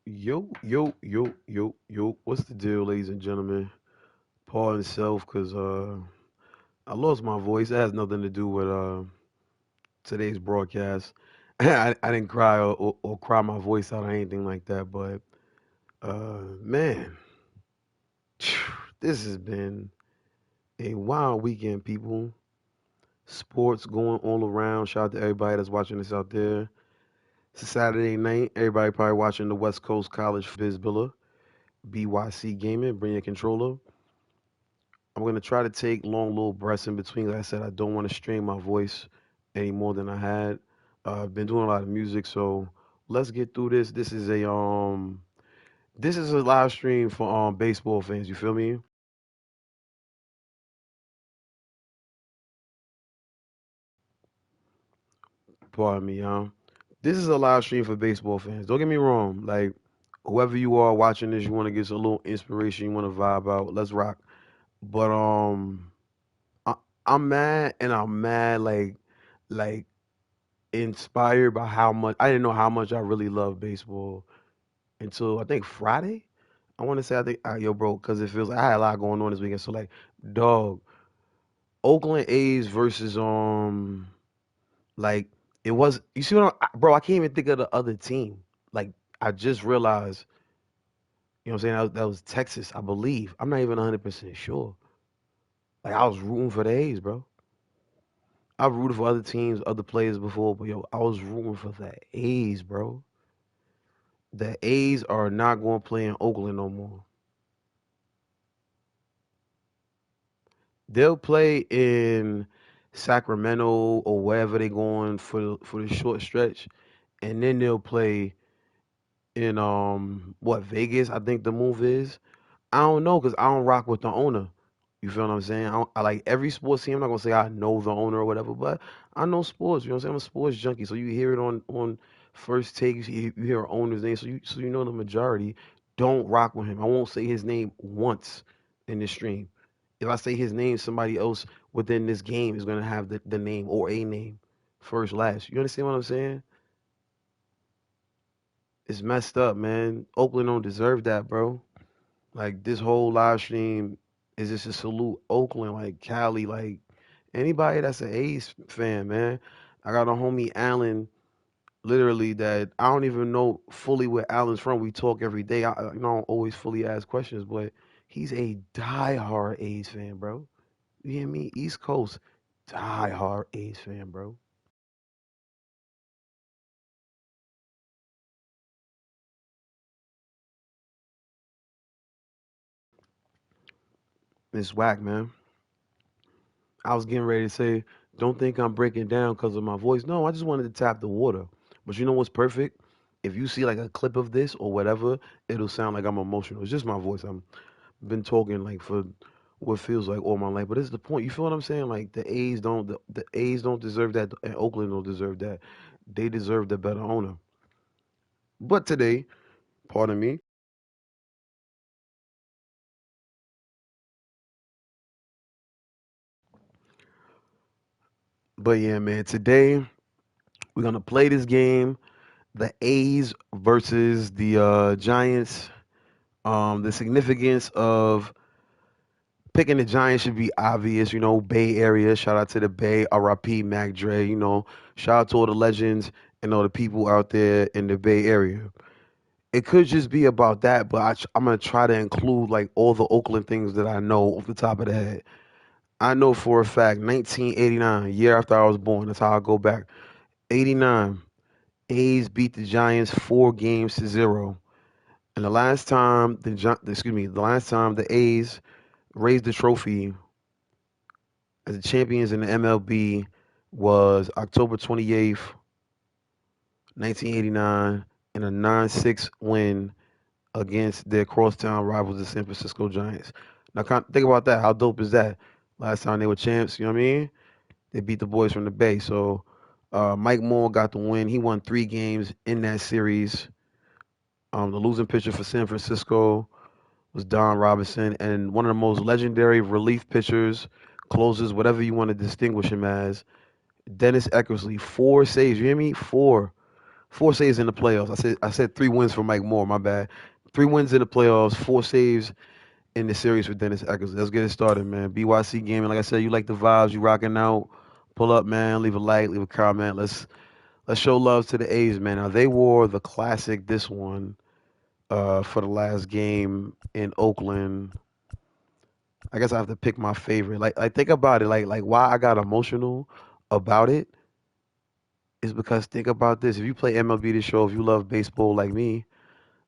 Yo. What's the deal, ladies and gentlemen? Pardon self, because I lost my voice. It has nothing to do with today's broadcast. I didn't cry or cry my voice out or anything like that, but man, this has been a wild weekend, people. Sports going all around. Shout out to everybody that's watching this out there. It's a Saturday night. Everybody probably watching the West Coast College Bizbilla, BYC Gaming. Bring your controller. I'm gonna try to take long little breaths in between. Like I said, I don't want to strain my voice any more than I had. I've been doing a lot of music, so let's get through this. This is a live stream for baseball fans. You feel me? Pardon me, This is a live stream for baseball fans. Don't get me wrong. Like whoever you are watching this, you want to get a little inspiration. You want to vibe out. Let's rock. But I, I'm mad, and I'm mad like inspired by how much I didn't know how much I really love baseball until I think Friday. I want to say I think yo bro, because it feels like I had a lot going on this weekend. So like, dog, Oakland A's versus like it was. You see what bro? I can't even think of the other team. Like I just realized, you know what I'm saying? That was Texas, I believe. I'm not even 100% sure. Like I was rooting for the A's, bro. I've rooted for other teams, other players before, but yo, I was rooting for the A's, bro. The A's are not going to play in Oakland no more. They'll play in Sacramento or wherever they're going for the short stretch, and then they'll play in what Vegas. I think the move is. I don't know because I don't rock with the owner. You feel what I'm saying? I like every sports team. I'm not gonna say I know the owner or whatever, but I know sports. You know what I'm saying? I'm a sports junkie, so you hear it on first takes. You hear owner's name, so you know the majority don't rock with him. I won't say his name once in this stream. If I say his name, somebody else within this game is gonna have the name or a name first, last. You understand what I'm saying? It's messed up, man. Oakland don't deserve that, bro. Like this whole live stream is just a salute Oakland, like Cali, like anybody that's an A's fan, man. I got a homie Allen, literally that I don't even know fully where Allen's from. We talk every day. I don't always fully ask questions, but he's a diehard A's fan, bro. You hear me? East Coast, diehard A's fan, bro. It's whack, man. I was getting ready to say, don't think I'm breaking down because of my voice. No, I just wanted to tap the water. But you know what's perfect? If you see like a clip of this or whatever, it'll sound like I'm emotional. It's just my voice. I'm been talking like for what feels like all my life. But it's the point. You feel what I'm saying? Like the A's don't deserve that and Oakland don't deserve that. They deserve the better owner. But today, pardon me. But yeah, man, today we're gonna play this game. The A's versus the Giants. The significance of picking the Giants should be obvious, Bay Area. Shout out to the Bay, RIP, Mac Dre, shout out to all the legends and all the people out there in the Bay Area. It could just be about that, but I'm going to try to include like all the Oakland things that I know off the top of the head. I know for a fact, 1989, year after I was born, that's how I go back. 89, A's beat the Giants 4 games to 0. And the last time the last time the A's raised the trophy as the champions in the MLB was October 28th, 1989, in a 9-6 win against their crosstown rivals, the San Francisco Giants. Now, think about that. How dope is that? Last time they were champs, you know what I mean? They beat the boys from the Bay. So, Mike Moore got the win. He won 3 games in that series. The losing pitcher for San Francisco was Don Robinson, and one of the most legendary relief pitchers, closers, whatever you want to distinguish him as, Dennis Eckersley. 4 saves. You hear me? Four saves in the playoffs. I said 3 wins for Mike Moore. My bad. 3 wins in the playoffs. 4 saves in the series for Dennis Eccles. Let's get it started, man. BYC gaming. Like I said, you like the vibes. You rocking out. Pull up, man. Leave a like. Leave a comment. Let's show love to the A's, man. Now they wore the classic. This one for the last game in Oakland. I guess I have to pick my favorite. Like think about it. Like why I got emotional about it is because think about this. If you play MLB The Show, if you love baseball like me,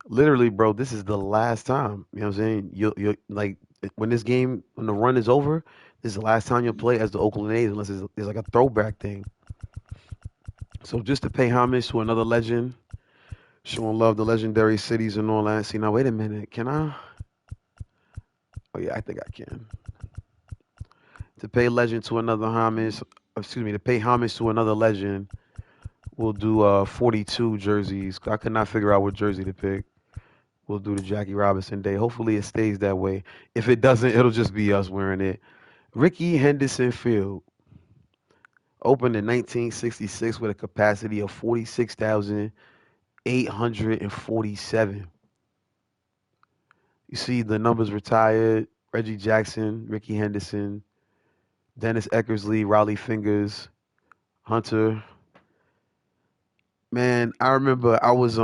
literally, bro, this is the last time. You know what I'm saying? You like when this game when the run is over, this is the last time you'll play as the Oakland A's unless it's like a throwback thing. So just to pay homage to another legend, showing love to legendary cities and all that. See now, wait a minute. Can I? Oh yeah, I think I can. To pay legend to another homage, excuse me, to pay homage to another legend, we'll do 42 jerseys. I could not figure out what jersey to pick. We'll do the Jackie Robinson Day. Hopefully it stays that way. If it doesn't, it'll just be us wearing it. Ricky Henderson Field opened in 1966 with a capacity of 46,847. You see the numbers retired: Reggie Jackson, Ricky Henderson, Dennis Eckersley, Raleigh Fingers, Hunter. Man, I remember I used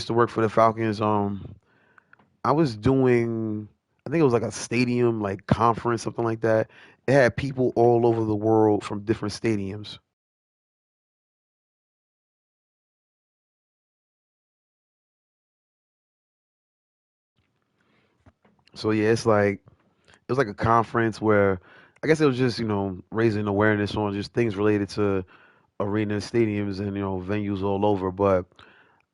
to work for the Falcons. I was doing, I think it was like a stadium like conference, something like that. It had people all over the world from different stadiums. So yeah, it was like a conference where I guess it was just, raising awareness on just things related to arenas, stadiums, and venues all over. But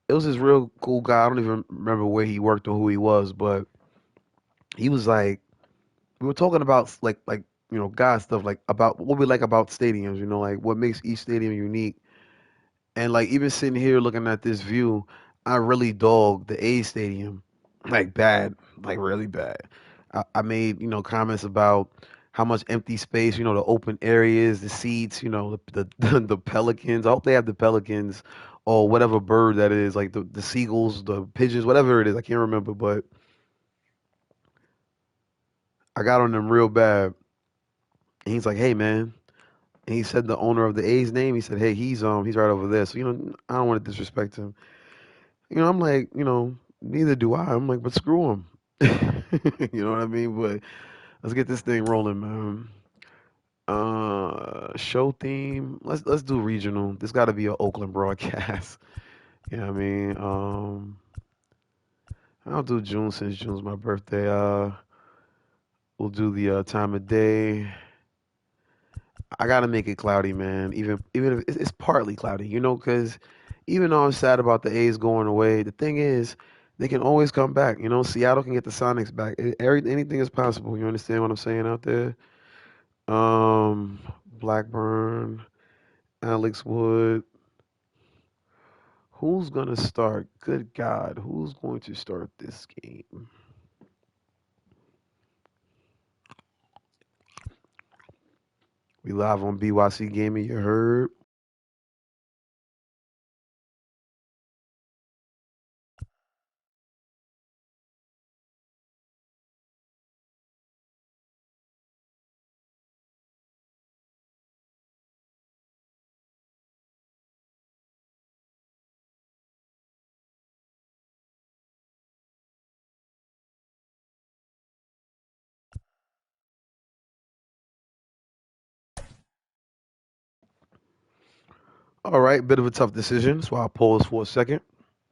it was this real cool guy. I don't even remember where he worked or who he was, but he was like, we were talking about like God stuff, like about what we like about stadiums, like what makes each stadium unique. And like even sitting here looking at this view, I really dog the A Stadium, like bad, like really bad. I made comments about how much empty space, the open areas, the seats, the pelicans. I hope they have the pelicans or whatever bird that is, like the seagulls, the pigeons, whatever it is. I can't remember, but I got on them real bad. And he's like, "Hey man," and he said the owner of the A's name. He said, "Hey, he's right over there." So I don't want to disrespect him. I'm like, neither do I. I'm like, but screw him. You know what I mean? But let's get this thing rolling, man. Show theme. Let's do regional. This got to be an Oakland broadcast. You know what I mean? I'll do June since June's my birthday. We'll do the time of day. I gotta make it cloudy, man. Even if it's partly cloudy, because even though I'm sad about the A's going away, the thing is they can always come back. Seattle can get the Sonics back. Anything is possible. You understand what I'm saying out there? Blackburn, Alex Wood. Who's gonna start? Good God, who's going to start this game? We live on BYC Gaming. You heard? All right, bit of a tough decision, so I'll pause for a second.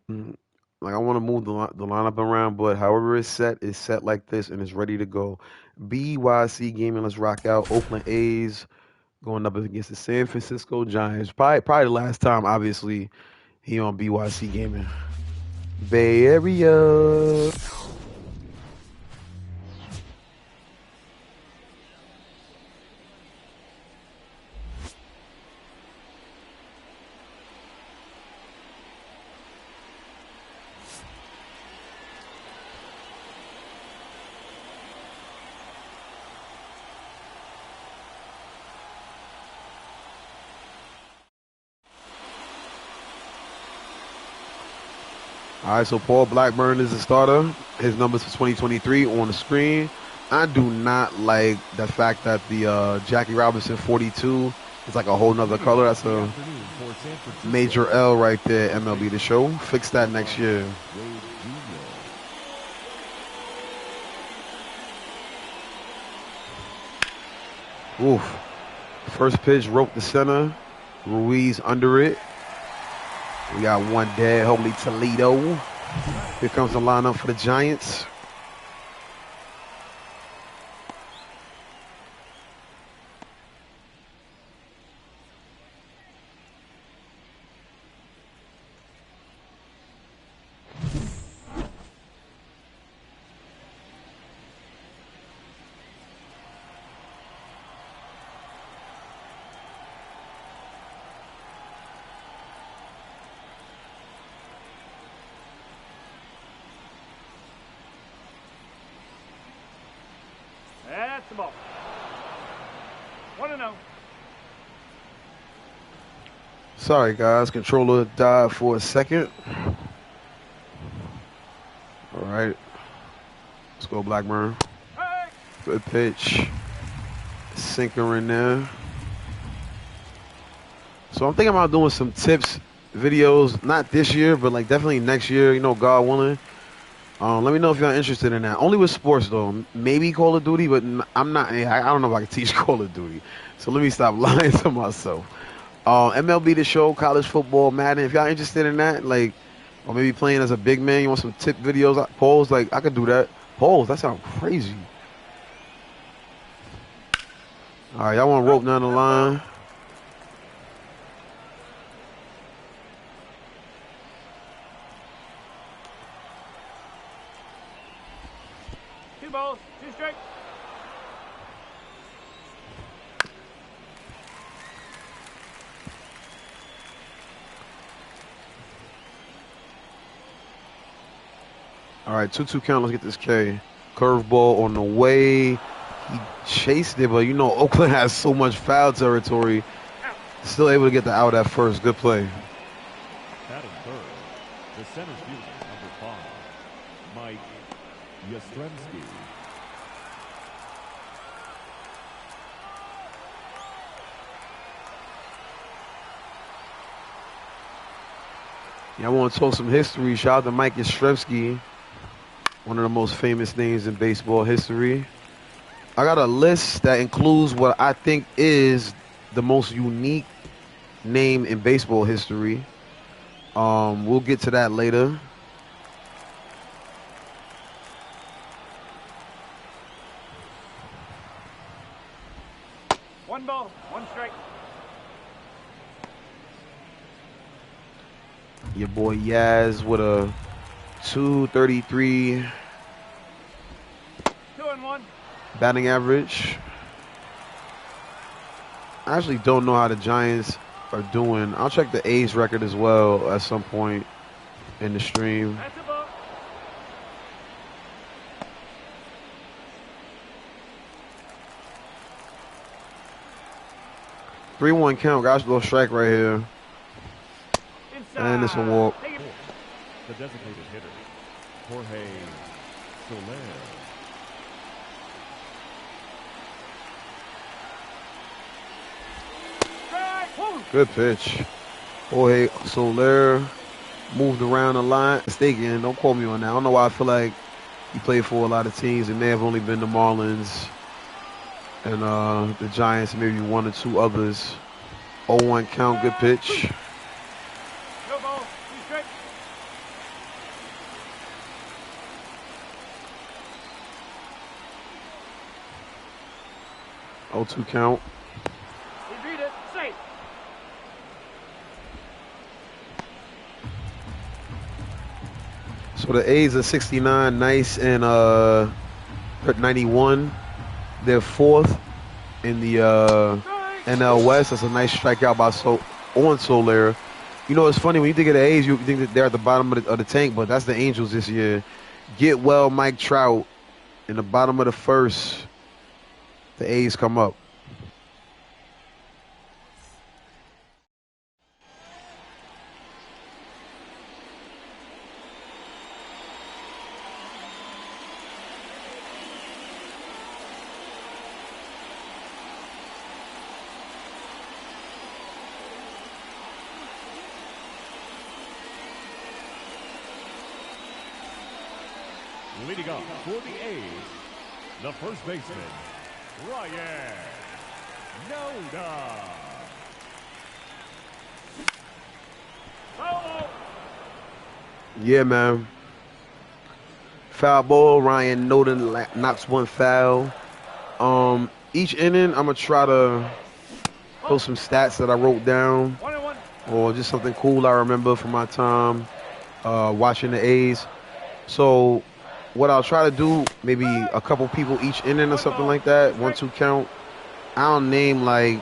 Like I want to move the lineup around, but however it's set like this and it's ready to go. BYC Gaming, let's rock out. Oakland A's going up against the San Francisco Giants. Probably the last time, obviously, he on BYC Gaming. Bay Area. All right, so Paul Blackburn is the starter. His numbers for 2023 on the screen. I do not like the fact that the Jackie Robinson 42 is like a whole nother color. That's a major L right there, MLB The Show. Fix that next year. Oof. First pitch, rope the center. Ruiz under it. We got one dead. Hopefully Toledo. Here comes the lineup for the Giants. That's the ball. 1-0. Sorry, guys. Controller died for a second. All right. Let's go, Blackburn. Hey. Good pitch. Sinker in there. So I'm thinking about doing some tips videos, not this year, but like definitely next year, you know, God willing. Let me know if y'all interested in that. Only with sports, though. Maybe Call of Duty, but I'm not. I don't know if I can teach Call of Duty. So let me stop lying to myself. MLB The Show, college football, Madden. If y'all interested in that, like, or maybe playing as a big man, you want some tip videos, polls, like, I could do that. Polls, that sounds crazy. All right, y'all want to rope down the line. Two balls, two strikes. All right, 2-2 count. Let's get this K. Curveball on the way. He chased it, but you know Oakland has so much foul territory. Still able to get the out at first. Good play. Batting third, the center fielder, number 5, Mike Yastrzemski. Yeah, I want to talk some history. Shout out to Mike Yastrzemski, one of the most famous names in baseball history. I got a list that includes what I think is the most unique name in baseball history. We'll get to that later. One ball, one strike. Your boy Yaz with a 233 2-1. batting average. I actually don't know how the Giants are doing. I'll check the A's record as well at some point in the stream. That's the ball. Three one count. Guys, little strike right here. Inside. And it's a walk. The designated hitter, Jorge Soler. Good pitch. Jorge Soler moved around a line. Mistaken. Don't quote me on that. I don't know why I feel like he played for a lot of teams. It may have only been the Marlins and the Giants, maybe one or two others. 0-1 count. Good pitch. No ball, two strikes. Oh, 2 count. He beat it. Safe. So the A's are 69, nice, and 91. They're fourth in the NL West. That's a nice strikeout by on Soler. You know, it's funny when you think of the A's, you think that they're at the bottom of the tank, but that's the Angels this year. Get well, Mike Trout, in the bottom of the first. The A's come up. Leading up for the A's, the first baseman, Ryan Noda. Solo. Yeah, man. Foul ball. Ryan Noden knocks one foul. Each inning, I'm gonna try to throw some stats that I wrote down, 1-1. or just something cool I remember from my time watching the A's. So, what I'll try to do, maybe a couple people each inning or One something ball. like that, Two 1-2 strikes. count. I'll name like,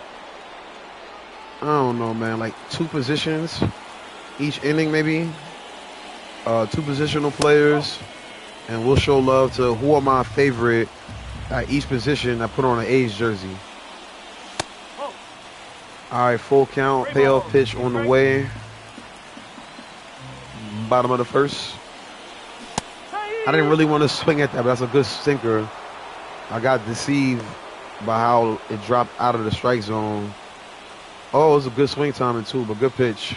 I don't know, man, like two positions each inning, maybe two positional Ball. players, and we'll show love to who are my favorite at each position I put on an A's jersey. Ball. All right, full count, 3 payoff balls. pitch 2 on the strikes. way. Bottom of the first. I didn't really want to swing at that, but that's a good sinker. I got deceived by how it dropped out of the strike zone. Oh, it was a good swing timing too, but good pitch.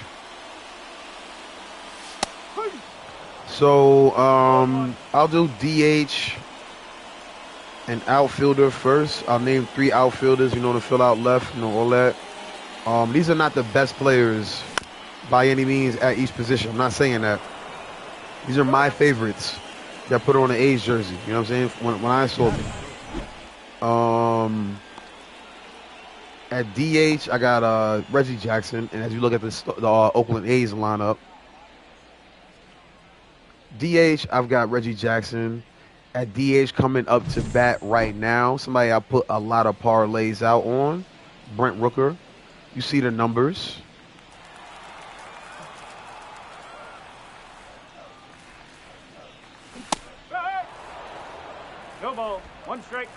So I'll do DH and outfielder first. I'll name three outfielders, to fill out left, all that. These are not the best players by any means at each position. I'm not saying that. These are my favorites that put on the A's jersey. You know what I'm saying? When I saw them. At DH, I got Reggie Jackson, and as you look at the Oakland A's lineup, DH, I've got Reggie Jackson. At DH, coming up to bat right now, somebody I put a lot of parlays out on, Brent Rooker. You see the numbers. No ball. 1 strike.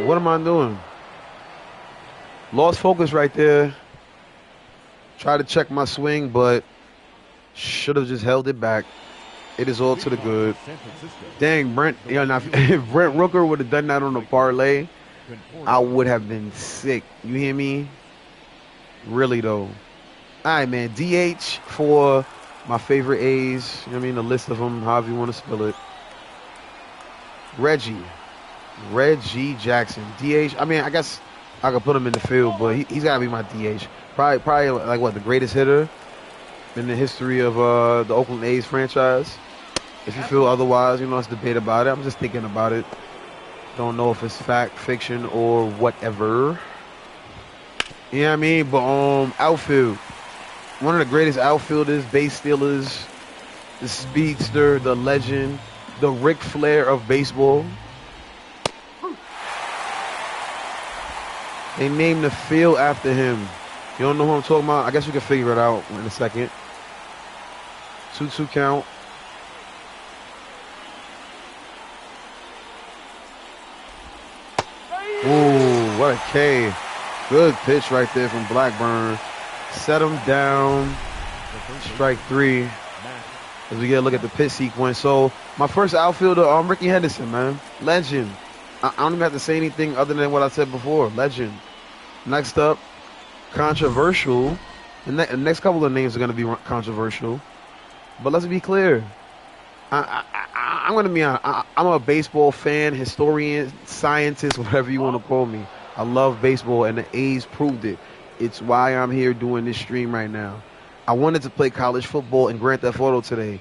What am I doing? Lost focus right there. Tried to check my swing, but should have just held it back. It is all to the good. San Francisco. Dang, Brent. Now, if Brent Rooker would have done that on the parlay, I would have been sick. You hear me? Really, though. All right, man. DH for my favorite A's. You know what I mean? A list of them, however you want to spell it. Reggie Jackson. DH. I mean, I guess I could put him in the field, but he's got to be my DH. Probably like what, the greatest hitter in the history of the Oakland A's franchise. If you feel otherwise, let's debate about it. I'm just thinking about it. Don't know if it's fact, fiction, or whatever. You know what I mean? But outfield. One of the greatest outfielders, base stealers, the speedster, the legend, the Ric Flair of baseball. They named the field after him. You don't know who I'm talking about? I guess you can figure it out in a second. 2-2 count. Ooh, what a K. Good pitch right there from Blackburn. Set him down. Strike three. As we get a look at the pitch sequence. So, my first outfielder, Ricky Henderson, man. Legend. I don't even have to say anything other than what I said before. Legend. Next up, controversial. The next couple of names are going to be controversial. But let's be clear. I'm going to be honest. I'm a baseball fan, historian, scientist, whatever you want to call me. I love baseball, and the A's proved it. It's why I'm here doing this stream right now. I wanted to play college football in Grand Theft Auto today,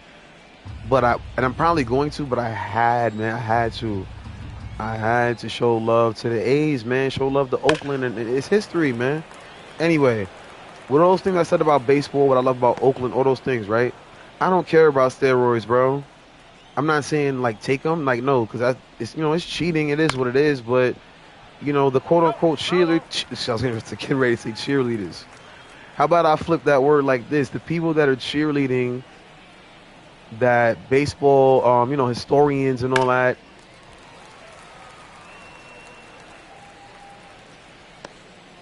and I'm probably going to, but I had to. I had to show love to the A's, man. Show love to Oakland, and it's history, man. Anyway, with all those things I said about baseball, what I love about Oakland, all those things, right? I don't care about steroids, bro. I'm not saying like take them, like no, because it's cheating. It is what it is, but the quote unquote cheerleaders. I was going to get ready to say cheerleaders. How about I flip that word like this? The people that are cheerleading that baseball, historians and all that.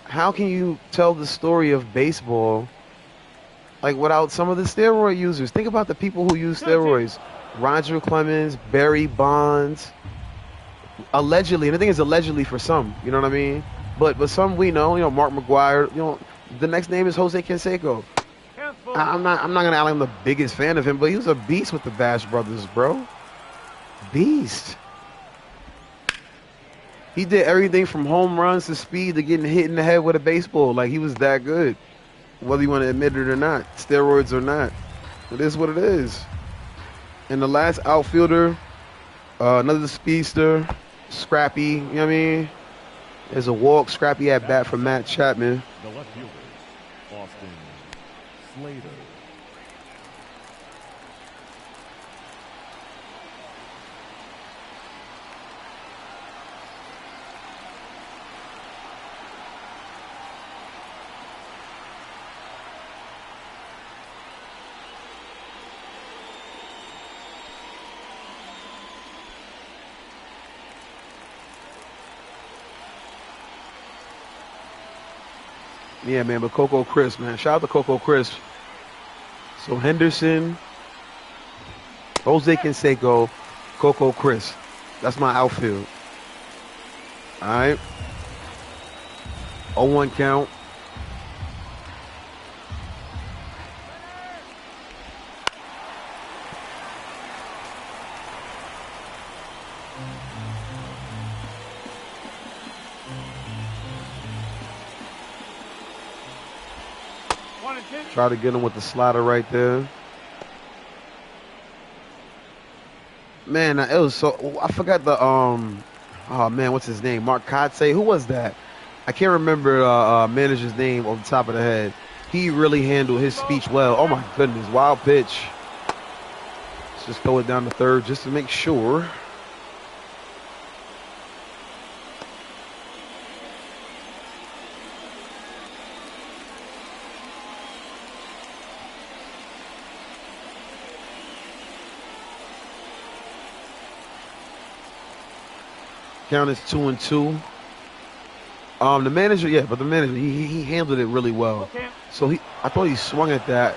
How can you tell the story of baseball Like without some of the steroid users. Think about the people who use Coaching. steroids. Roger Clemens, Barry Bonds, allegedly, and the thing is allegedly for some, you know what I mean? But some we know, Mark McGuire, the next name is Jose Canseco. Hands full. I'm not gonna act like I'm the biggest fan of him, but he was a beast with the Bash Brothers, bro. Beast. He did everything from home runs to speed to getting hit in the head with a baseball. Like he was that good. Whether you want to admit it or not, steroids or not. It is what it is. And the last outfielder, another speedster, Scrappy, you know what I mean? There's a walk, Scrappy at bat for Matt Chapman. The left fielder, Austin Slater. Yeah, man, but Coco Crisp, man. Shout out to Coco Crisp. So Henderson, Jose Canseco, Coco Crisp. That's my outfield. All right. 0-1 count. Try to get him with the slider right there. Man, it was so. I forgot the Oh man, what's his name? Mark Kotze. Who was that? I can't remember manager's name off the top of the head. He really handled his speech well. Oh my goodness, wild pitch. Let's just throw it down to third just to make sure. Count is 2-2. The manager, yeah, but the manager, he handled it really well. Okay. So I thought he swung at that.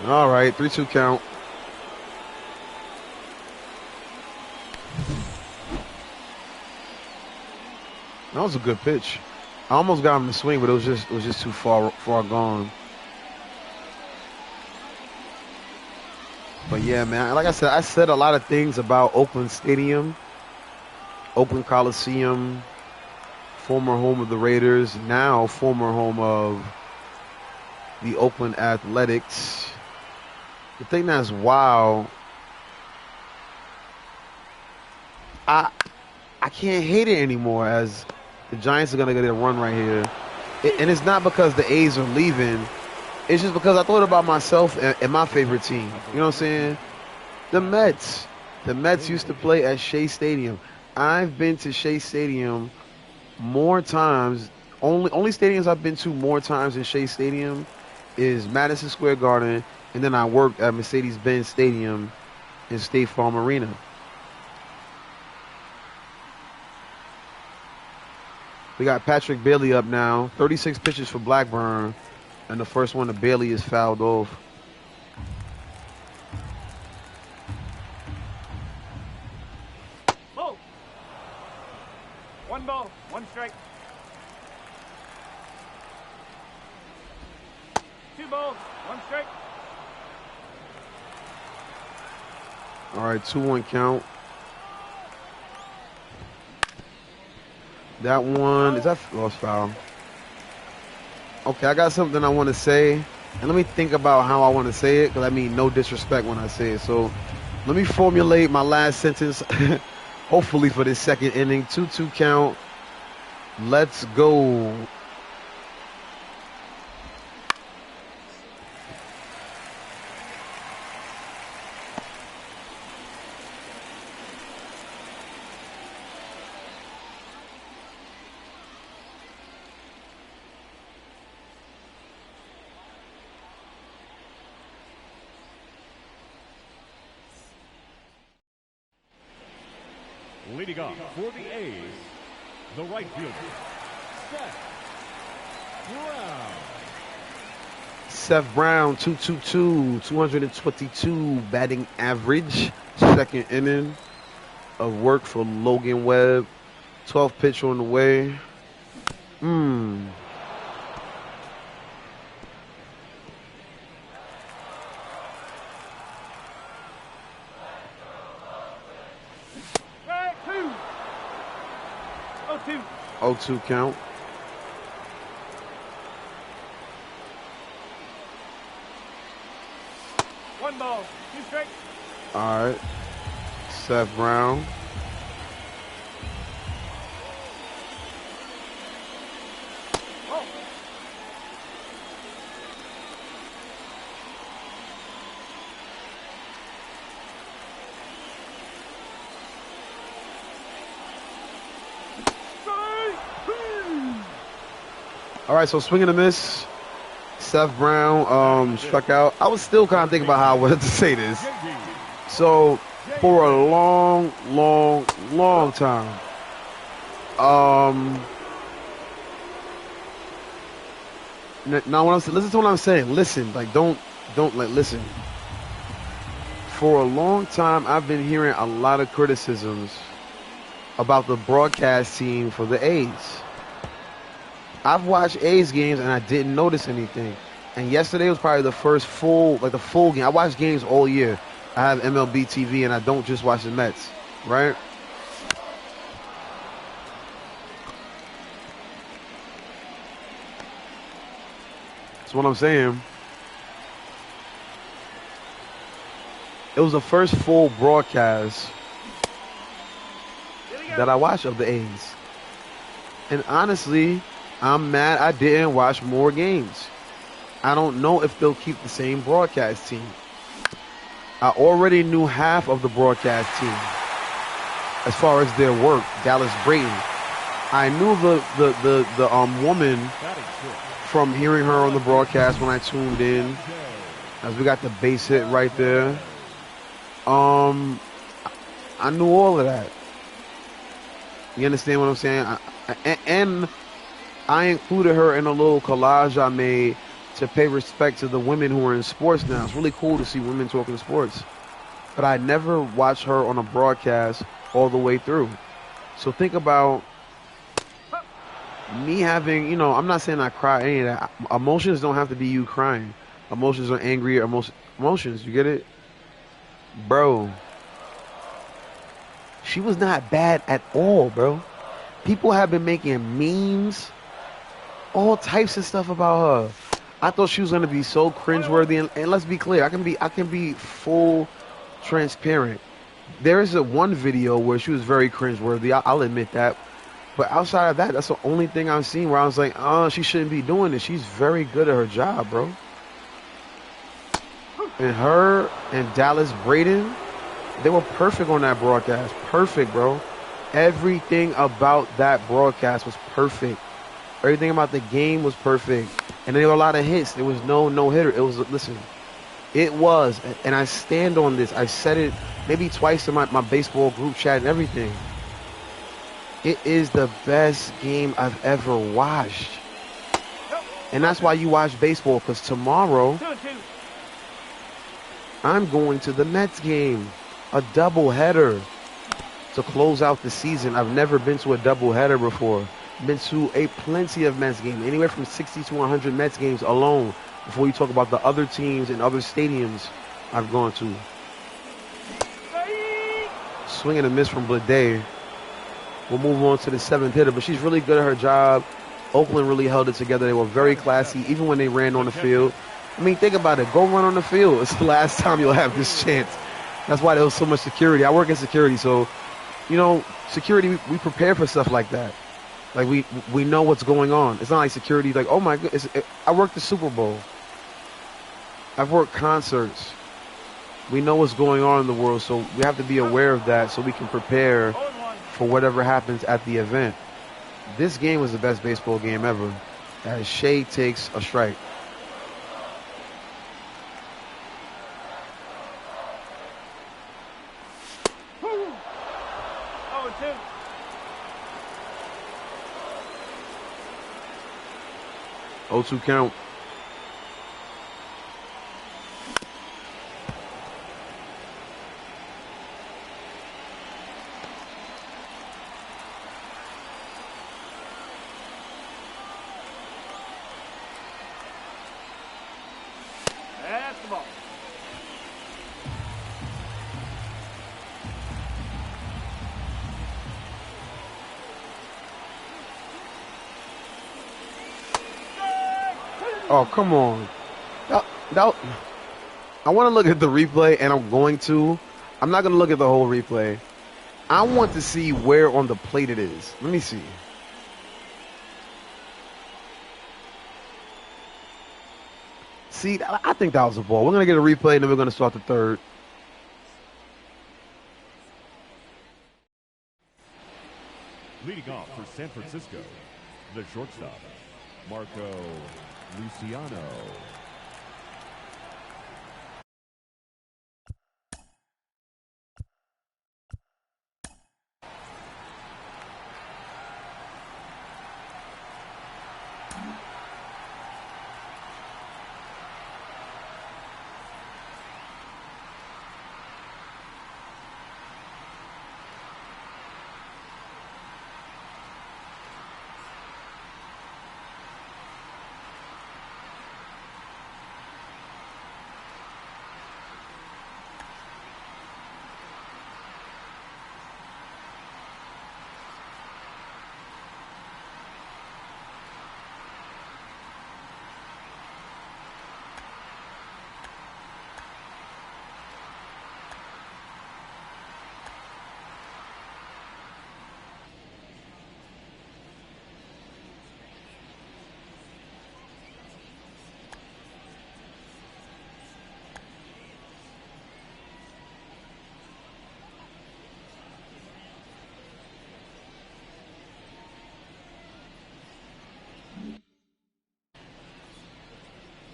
All right, 3-2 count. That was a good pitch. I almost got him to swing, but it was just too far gone. But yeah, man, like I said a lot of things about Oakland Stadium, Oakland Coliseum, former home of the Raiders, now former home of the Oakland Athletics. The thing that's wild, I can't hate it anymore as the Giants are going to get a run right here. And it's not because the A's are leaving. It's just because I thought about myself and my favorite team. You know what I'm saying? The Mets. The Mets used to play at Shea Stadium. I've been to Shea Stadium more times. Only stadiums I've been to more times than Shea Stadium is Madison Square Garden, and then I worked at Mercedes-Benz Stadium in State Farm Arena. We got Patrick Bailey up now. 36 pitches for Blackburn, and the first one to Bailey is fouled off. Oh. 1 ball, 1 strike. 2 balls, 1 strike. All right, 2-1 count. That one, is that lost foul? Okay, I got something I want to say. And let me think about how I want to say it, because I mean no disrespect when I say it. So let me formulate my last sentence, hopefully for this second inning. 2-2 count. Let's go. Leading off for the A's, the right fielder, Seth Brown. Seth Brown, 222, 222 batting average. Second inning of work for Logan Webb. 12th pitch on the way. Hmm. Strike two. 0-2. 0-2 count. One ball. Two strikes. All right. Seth Brown. Oh. Strike two. All right, so swing and a miss. Seth Brown struck out. I was still kind of thinking about how I wanted to say this. So, for a long, long, long time, now when I'm saying, listen to what I'm saying. Listen, like don't like listen. For a long time, I've been hearing a lot of criticisms about the broadcast team for the A's. I've watched A's games and I didn't notice anything. And yesterday was probably the full game. I watch games all year. I have MLB TV and I don't just watch the Mets, right? That's what I'm saying. It was the first full broadcast Here we go. that I watched of the A's. And honestly, I'm mad I didn't watch more games. I don't know if they'll keep the same broadcast team. I already knew half of the broadcast team as far as their work. Dallas Brayton. I knew the woman from hearing her on the broadcast when I tuned in, as we got the base hit right there. I knew all of that. You understand what I'm saying? And I included her in a little collage I made to pay respect to the women who are in sports now. It's really cool to see women talking sports. But I never watched her on a broadcast all the way through. So think about me having, I'm not saying I cry any of that. Emotions don't have to be you crying. Emotions are angry emotions. You get it? Bro, she was not bad at all, bro. People have been making memes, all types of stuff about her. I thought she was gonna be so cringeworthy, and let's be clear, I can be full transparent. There is one video where she was very cringeworthy. I'll admit that. But outside of that, that's the only thing I've seen where I was like, oh, she shouldn't be doing this. She's very good at her job, bro. And her and Dallas Brayton, they were perfect on that broadcast. Perfect, bro. Everything about that broadcast was perfect. Everything about the game was perfect. And there were a lot of hits. There was no hitter. It was, listen, it was, and I stand on this. I said it maybe twice in my baseball group chat and everything. It is the best game I've ever watched. And that's why you watch baseball, because tomorrow 2-2. I'm going to the Mets game. A doubleheader to close out the season. I've never been to a doubleheader before. Been to plenty of Mets games, anywhere from 60 to 100 Mets games alone, before you talk about the other teams and other stadiums I've gone to. Swing and a miss from Blade. We'll move on to the seventh hitter, but she's really good at her job. Oakland really held it together. They were very classy, even when they ran on the field. I mean, think about it. Go run on the field. It's the last time you'll have this chance. That's why there was so much security. I work in security, so, security, we prepare for stuff like that. Like, we know what's going on. It's not like security, like, oh, my goodness. I worked the Super Bowl. I've worked concerts. We know what's going on in the world, so we have to be aware of that so we can prepare for whatever happens at the event. This game was the best baseball game ever, as Shea takes a strike. Oh, 2. 0-2 count. Basketball. Oh, come on. That, that, I want to look at the replay, and I'm going to. I'm not going to look at the whole replay. I want to see where on the plate it is. Let me see. See, I think that was a ball. We're going to get a replay, and then we're going to start the third. Leading off for San Francisco, the shortstop, Marco Luciano.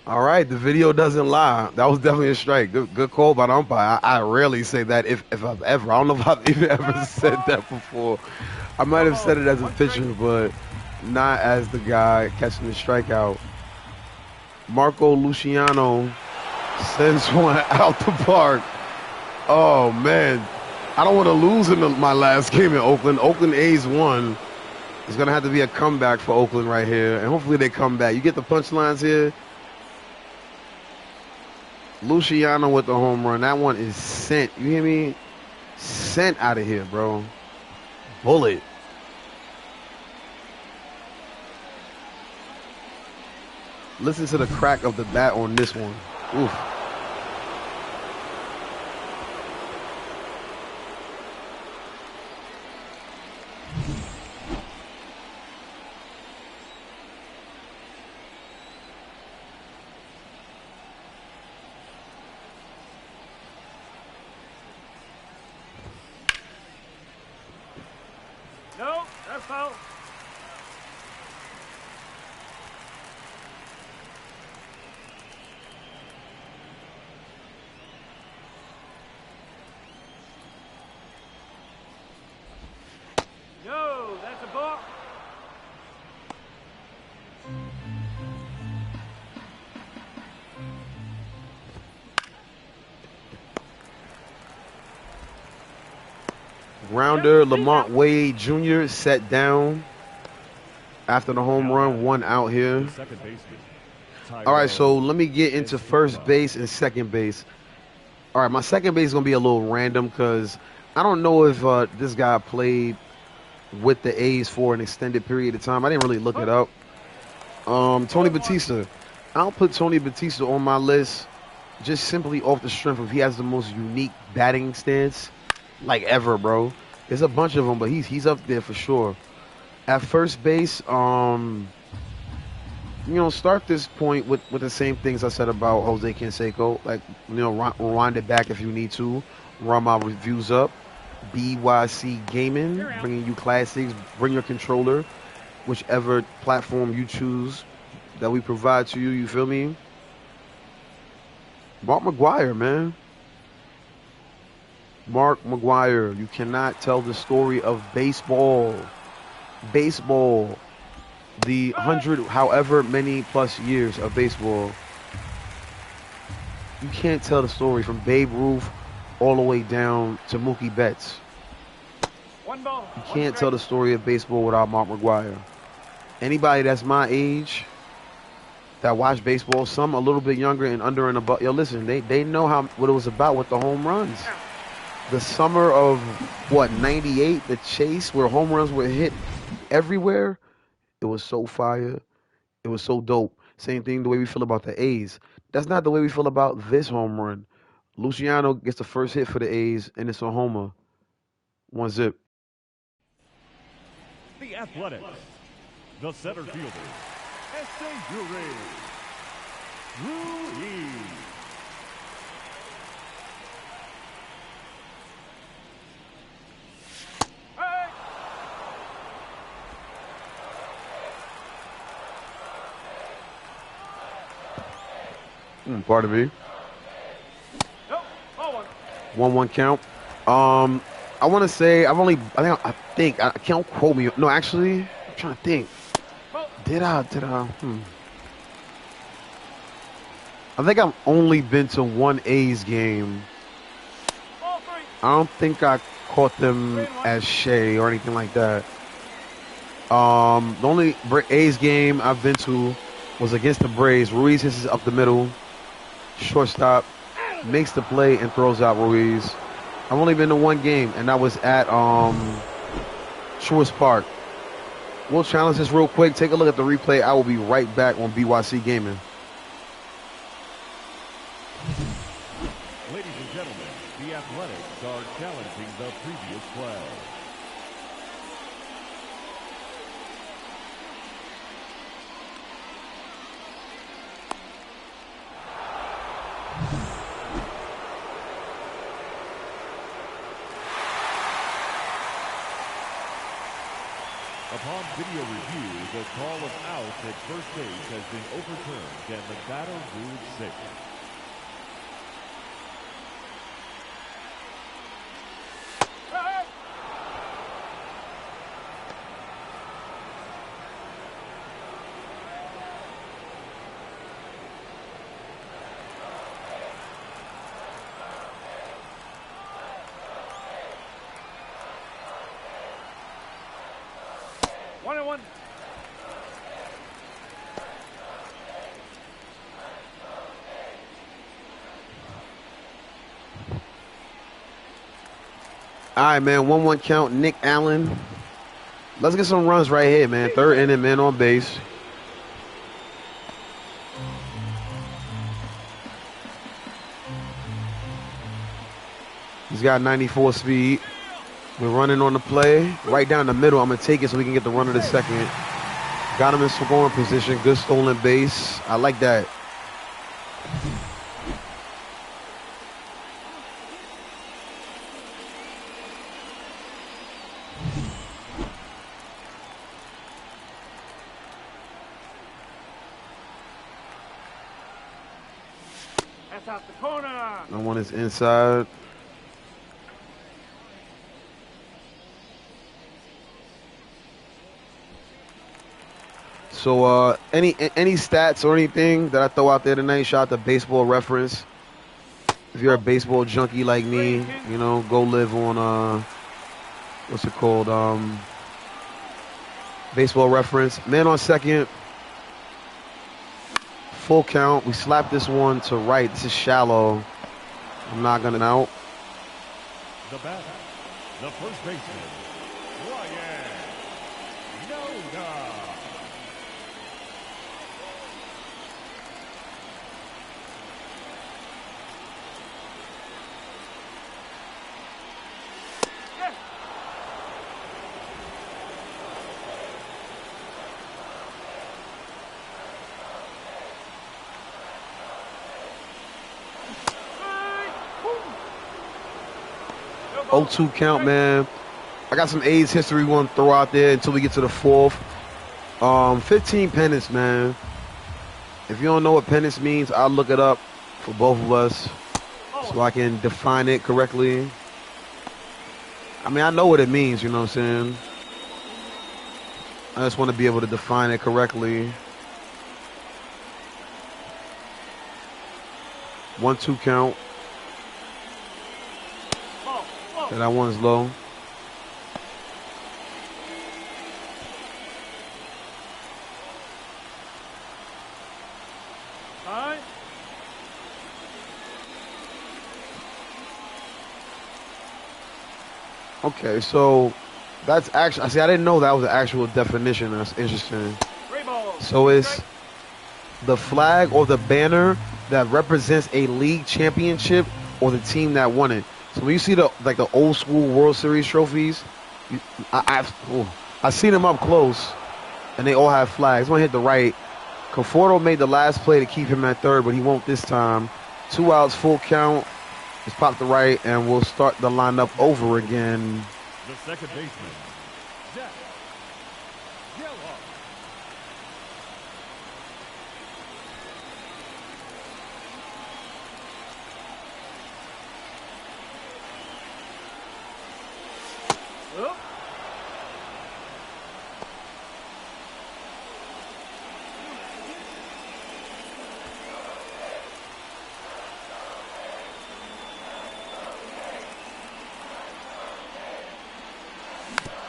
All right, the video doesn't lie. That was definitely a strike. Good call by the umpire. I rarely say that if I've ever. I don't know if I've even ever said that before. I might One have ball. said it as a One pitcher, strike. but not as the guy catching the strikeout. Marco Luciano sends one out the park. Oh, man. I don't want to lose in my last game in Oakland. Oakland A's won. It's going to have to be a comeback for Oakland right here, and hopefully they come back. You get the punchlines here? Luciano with the home run. That one is sent. You hear me? Sent out of here, bro. Bullet. Listen to the crack of the bat on this one. Oof. No, that's foul. No, that's a ball. Grounder, Lamont Wade Jr. set down after the home run. One out here. The second baseman, All right, so Tyro let me get into first Escobar. base and second base. All right, my second base is going to be a little random because I don't know if this guy played with the A's for an extended period of time. I didn't really look it up. Tony Batista. I'll put Tony Batista on my list just simply off the strength of he has the most unique batting stance like ever, bro. There's a bunch of them, but he's up there for sure. At first base, start this point with the same things I said about Jose Canseco. Like, rewind it back if you need to. Run my reviews up. BYC Gaming, bringing you classics. Bring your controller, whichever platform you choose that we provide to you. You feel me? Mark McGwire, man. Mark McGwire. You cannot tell the story of baseball. Baseball. The 100, however many plus years of baseball. You can't tell the story from Babe Ruth all the way down to Mookie Betts. One ball. You can't tell the story of baseball without Mark McGwire. Anybody that's my age that watch baseball, some a little bit younger and under and above. Yo, listen, they know how what it was about with the home runs. The summer of what '98, the chase where home runs were hit everywhere. It was so fire. It was so dope. Same thing the way we feel about the A's. That's not the way we feel about this home run. Luciano gets the first hit for the A's, and it's a homer. One zip. The Athletics. The center fielder, Ruiz. Hey! Pardon me. Nope. Ball one. 1-1 count. I want to say I can't quote me. No, actually, I'm trying to think. Ball. Did I? I think I've only been to one A's game. Ball three. I don't think I caught them as Shea or anything like that. The only A's game I've been to was against the Braves. Ruiz hits it up the middle. Shortstop makes the play and throws out Ruiz. I've only been to one game, and that was at Truist Park. We'll challenge this real quick. Take a look at the replay. I will be right back on BYC Gaming. Ladies and gentlemen, the Athletics are challenging the previous play. Upon video review, the call of out at first base has been overturned and the batter ruled safe. Hey! One and one. All right, man. 1-1 count. Nick Allen. Let's get some runs right here, man. Third inning, man on base. He's got 94 speed. We're running on the play. Right down the middle. I'm going to take it so we can get the run of the second. Got him in scoring position. Good stolen base. I like that. That's out the corner. I want his inside. So any stats or anything that I throw out there tonight, shout out to Baseball Reference. If you're a baseball junkie like me, you know, go live on what's it called? Baseball Reference. Man on second. Full count. We slap this one to right. This is shallow. I'm not gonna out. The batter, the first baseman, Ryan Noda. Oh, 2 count, man. I got some A's history we want to throw out there until we get to the fourth. 15 pennants, man. If you don't know what pennants means, I'll look it up for both of us so I can define it correctly. I mean, I know what it means, you know what I'm saying? I just want to be able to define it correctly. 1-2 count. And that one's low. Okay, so that's actually. See, I didn't know that was the actual definition. That's interesting. Three balls. So it's the flag or the banner that represents a league championship or the team that won it. So when you see the old school World Series trophies, you, I've seen them up close, and they all have flags. I'm gonna hit the right. Conforto made the last play to keep him at third, but he won't this time. 2 outs, full count. Just pop the right, and we'll start the lineup over again. The second baseman, Jack Yellow. Up.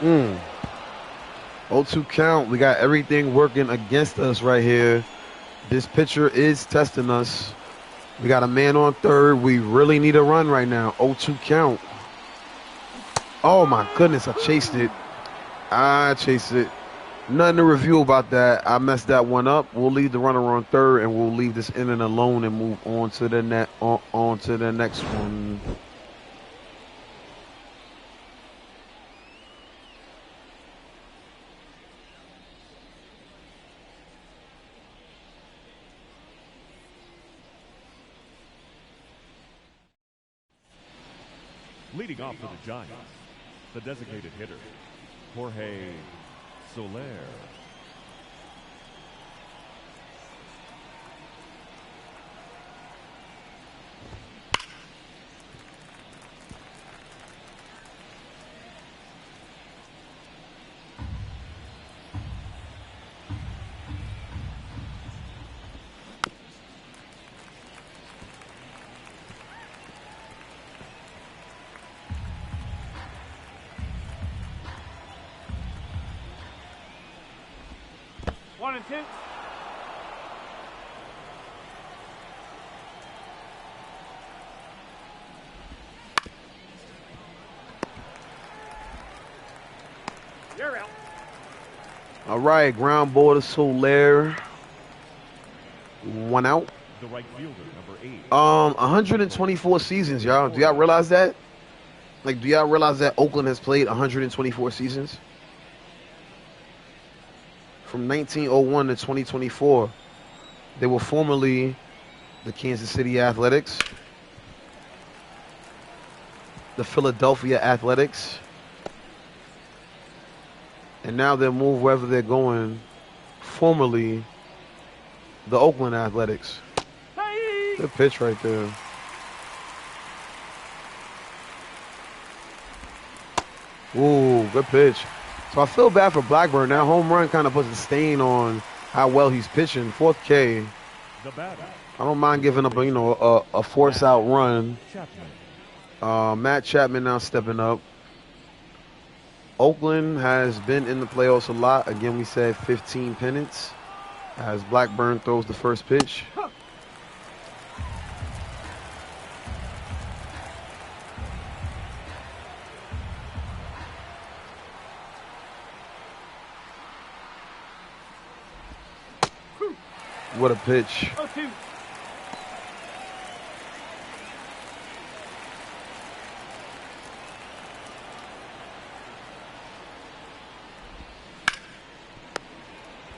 Mm. 0-2 count. We got everything working against us right here. This pitcher is testing us. We got a man on third. We really need a run right now. 0-2 count. Oh my goodness, I chased it. Nothing to review about that. I messed that one up. We'll leave the runner on third, and we'll leave this inning alone and move on to the on to the next one. Leading off for the Giants, the designated hitter, Jorge Soler. One and two. You're out. All right, ground ball to Soler. 1 out. The right fielder, number 8. 124 seasons, y'all. Do y'all realize that? Like, do y'all realize that Oakland has played 124 seasons? From 1901 to 2024. They were formerly the Kansas City Athletics, the Philadelphia Athletics, and now they'll move wherever they're going, formerly the Oakland Athletics. Hey! Good pitch right there. Ooh, good pitch. So I feel bad for Blackburn. That home run kind of puts a stain on how well he's pitching. 4th K. The batter, I don't mind giving up a force out run. Chapman. Matt Chapman now stepping up. Oakland has been in the playoffs a lot. Again, we said 15 pennants as Blackburn throws the first pitch. What a pitch. 0-2.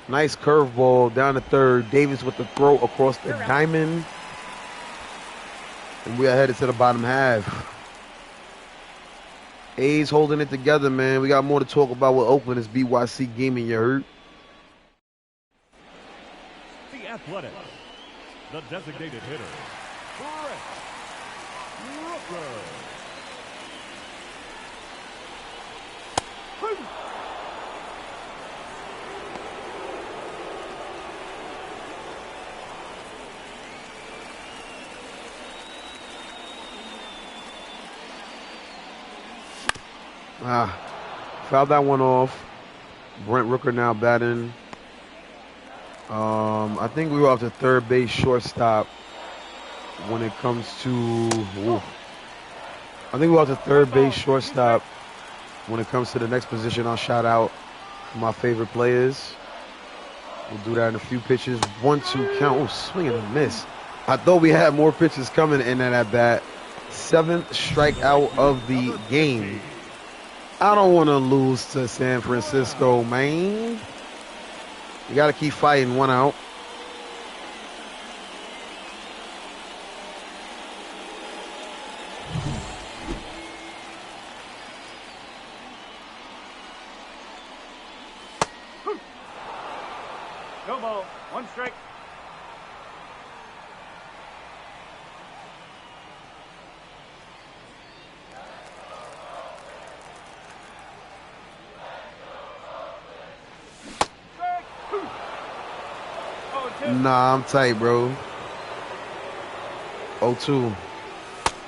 Nice curveball down to third. Davis with the throw across the diamond. And we are headed to the bottom half. A's holding it together, man. We got more to talk about with Oakland. It's BYC Gaming, you heard? The Athletics, the designated hitter, Brett Rooker. Fouled that one off. Brent Rooker now batting. I think we were off to third base shortstop when it comes to. Ooh. I think we were off to third base shortstop When it comes to the next position, I'll shout out my favorite players. We'll do that in a few pitches. 1-2 count. Oh, swing and a miss. I thought we had more pitches coming in at bat. 7th strikeout of the game. I don't want to lose to San Francisco, man. You got to keep fighting. 1 out. No ball. 1 strike. Strike. 0-2. Nah, I'm tight, bro. 0-2.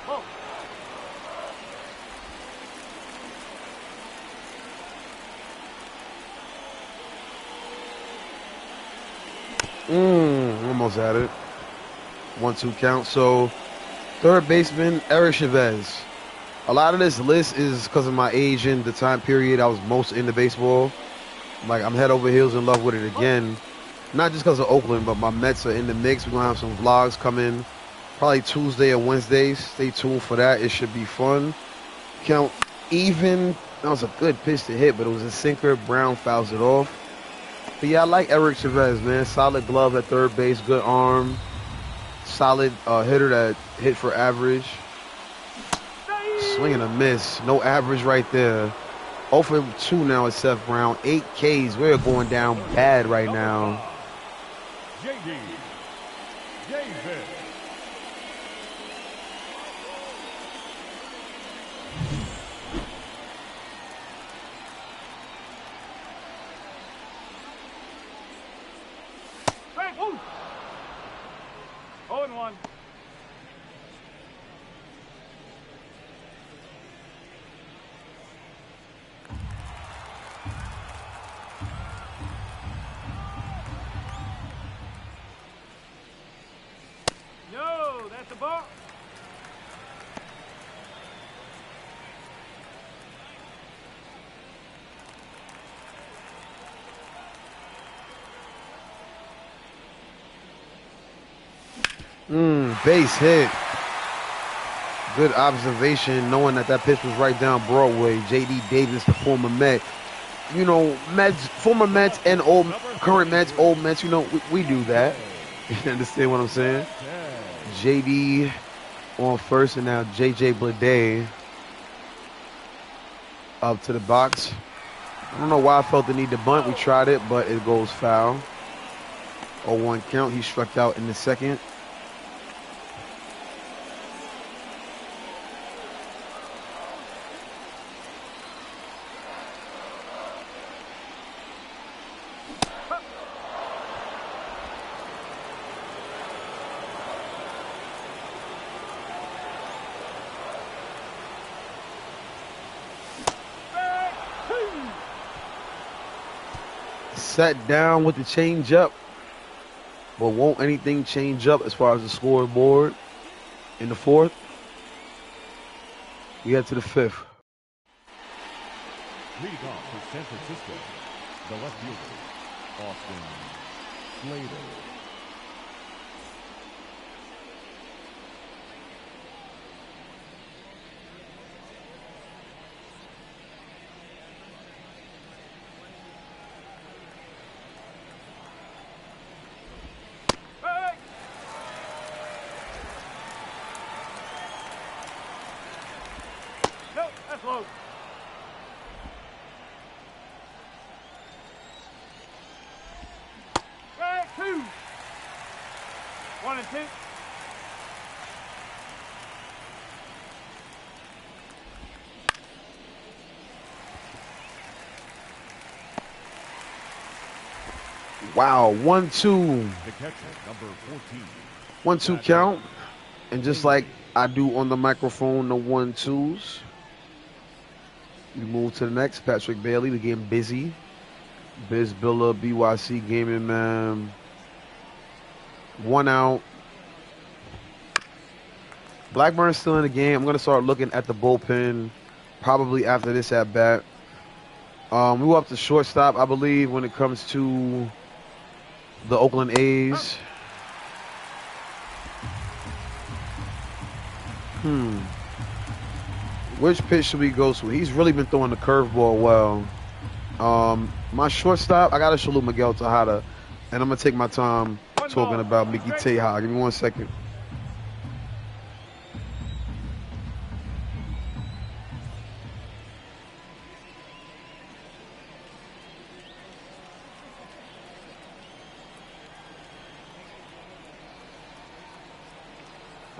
Ball. Almost had it. 1-2 count. So, third baseman, Eric Chavez. A lot of this list is because of my age and the time period I was most into baseball. Like, I'm head over heels in love with it again. Not just because of Oakland, but my Mets are in the mix. We're going to have some vlogs coming probably Tuesday or Wednesday. Stay tuned for that. It should be fun. Count even. That was a good pitch to hit, but it was a sinker. Brown fouls it off. But yeah, I like Eric Chavez, man. Solid glove at third base, good arm. Solid hitter that hit for average. Swing and a miss. No average right there. 0 for 2 now at Seth Brown. 8 Ks. We're going down bad right now. J.D. Davis. Strike. 0-1. No, that's a ball. Base hit. Good observation, knowing that that pitch was right down Broadway. J.D. Davis, the former Met. You know, Mets, former Mets and current Mets, old Mets, you know, we do that. You understand what I'm saying? J.D. on first, and now J.J. Bleday up to the box. I don't know why I felt the need to bunt. We tried it, but it goes foul. 0-1 count. He struck out in the second. Sat down with the change up, but won't anything change up as far as the scoreboard in the fourth? We head to the fifth. Leading off for San Francisco, the left fielder, Austin Slater. Strike. No, that's low. Strike 2. 1-2. Wow, 1-2. The catcher, number 14. 1-2 count. And just like I do on the microphone, the 1-2s. We move to the next. Patrick Bailey, we getting busy. Biz Billa, BYC Gaming Man. 1 out. Blackburn's still in the game. I'm going to start looking at the bullpen probably after this at bat. We were up to shortstop, I believe, when it comes to the Oakland A's. Which pitch should we go to? He's really been throwing the curveball well. My shortstop, I gotta salute Miguel Tejada, and I'm gonna take my time One talking ball. about Mickey Tejada. Give me 1 second.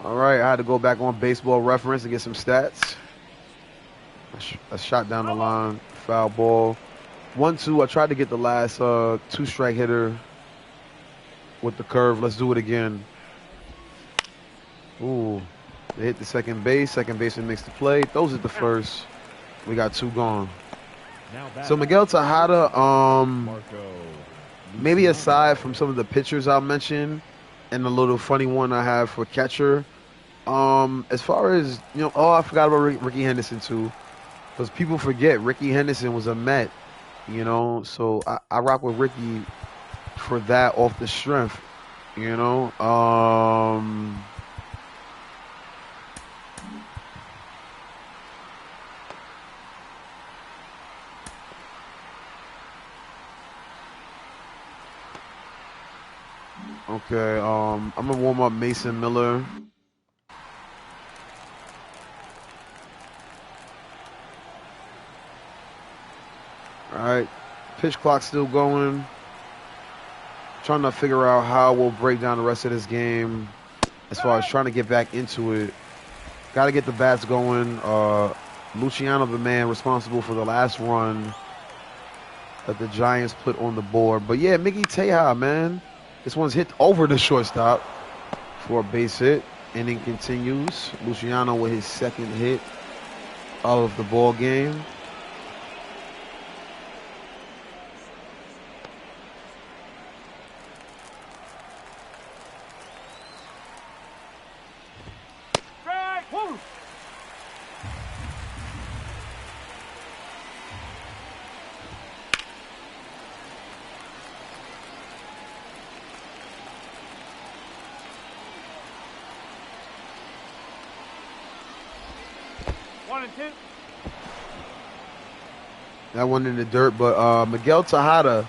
All right, I had to go back on Baseball Reference and get some stats. A shot down the line, foul ball. 1-2. I tried to get the last two-strike hitter with the curve. Let's do it again. Ooh, they hit the second base. Second baseman makes the play. Throws it the first. We got 2 gone. So Miguel Tejada, maybe aside from some of the pitchers I mentioned, and the little funny one I have for catcher, as far as I forgot about Ricky Henderson too, because people forget Ricky Henderson was a Met, so I rock with Ricky for that off the strength, you know. Okay, I'm gonna warm up Mason Miller. All right, pitch clock still going. Trying to figure out how we'll break down the rest of this game as far as trying to get back into it. Got to get the bats going. Luciano, the man responsible for the last run that the Giants put on the board. But yeah, Mickey Tejada, man. This one's hit over the shortstop for a base hit. Inning continues. Luciano with his second hit of the ball game. Strike. Woo. One and two. That one in the dirt, but Miguel Tejada,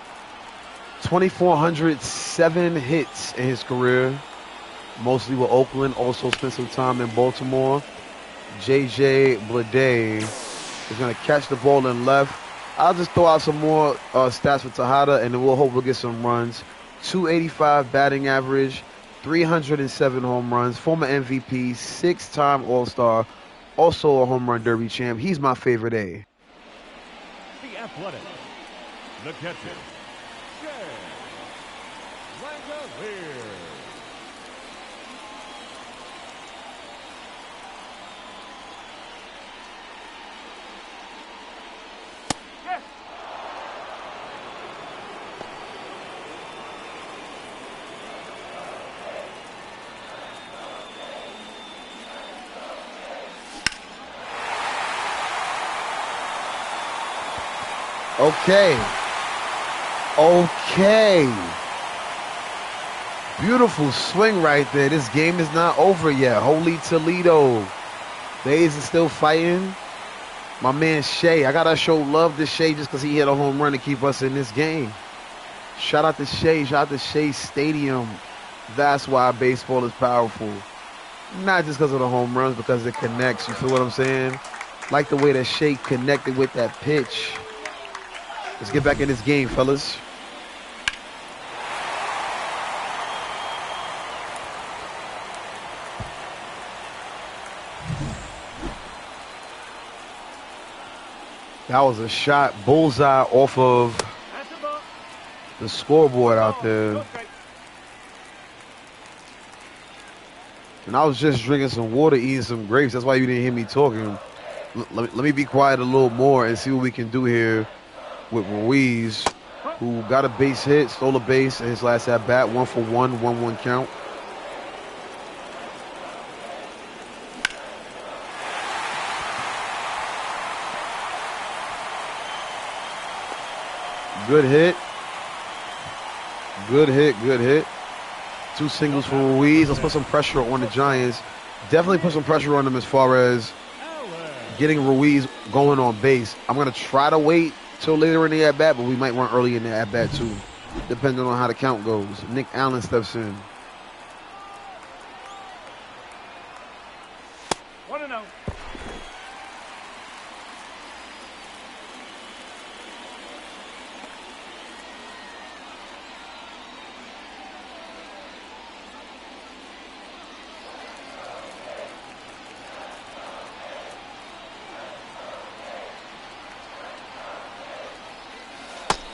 2,407 hits in his career, mostly with Oakland, also spent some time in Baltimore. J.J. Bleday is going to catch the ball in left. I'll just throw out some more stats for Tejada, and then we'll hope we'll get some runs. 285 batting average, 307 home runs, former MVP, 6-time All-Star, also a home run derby champ. He's my favorite A. The Athletic, the catcher, Jay Langolier. Yes. Okay. Beautiful swing right there. This game is not over yet. Holy Toledo. The A's are still fighting. My man Shea. I got to show love to Shea just because he hit a home run to keep us in this game. Shout out to Shea. Shout out to Shea Stadium. That's why baseball is powerful. Not just because of the home runs, because it connects. You feel what I'm saying? Like the way that Shea connected with that pitch. Let's get back in this game, fellas. That was a shot bullseye off of That's a ball. the scoreboard out there. Go straight. And I was just drinking some water, eating some grapes. That's why you didn't hear me talking. Let me be quiet a little more and see what we can do here with Ruiz, who got a base hit, stole a base in his last at bat, 1 for 1, 1-1 count. Good hit. Good hit. Good hit. 2 singles for Ruiz. Let's put some pressure on the Giants. Definitely put some pressure on them as far as getting Ruiz going on base. I'm going to try to wait till later in the at-bat, but we might run early in the at-bat too, depending on how the count goes. Nick Allen steps in. 1-0.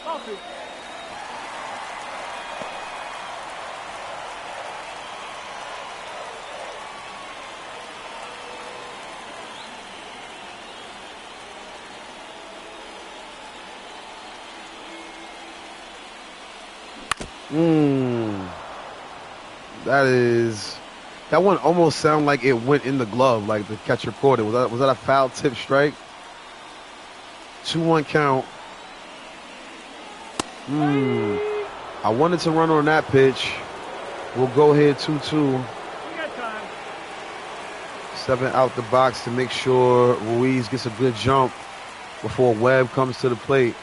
Ball 2. That one almost sounded like it went in the glove, like the catcher caught it. Was that a foul tip strike? 2-1 count. I wanted to run on that pitch. We'll go ahead 2-2. We got time. 7 out the box to make sure Ruiz gets a good jump before Webb comes to the plate.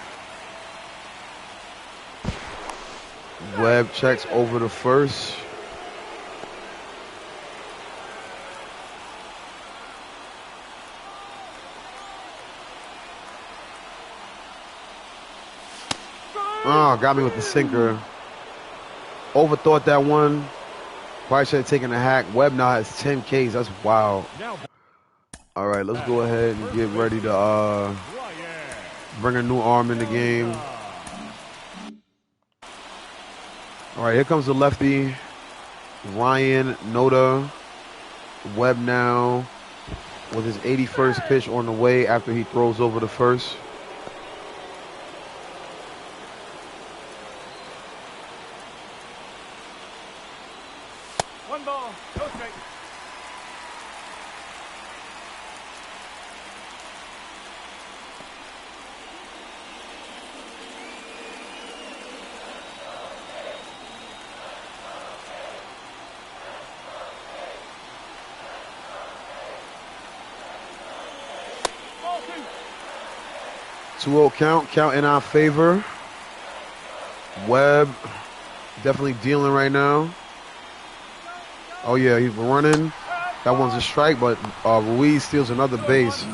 Webb checks over to first. Oh, got me with the sinker. Overthought that one. Probably should have taken a hack. Webb now has 10 Ks. That's wild. All right, let's go ahead and get ready to bring a new arm in the game. All right, here comes the lefty. Ryan Noda. Webb now with his 81st pitch on the way after he throws over the first. One ball. No strike. Ball 2. 2-0 count in our favor. Webb definitely dealing right now. Oh yeah, he's running. That one's a strike, but Ruiz steals another base.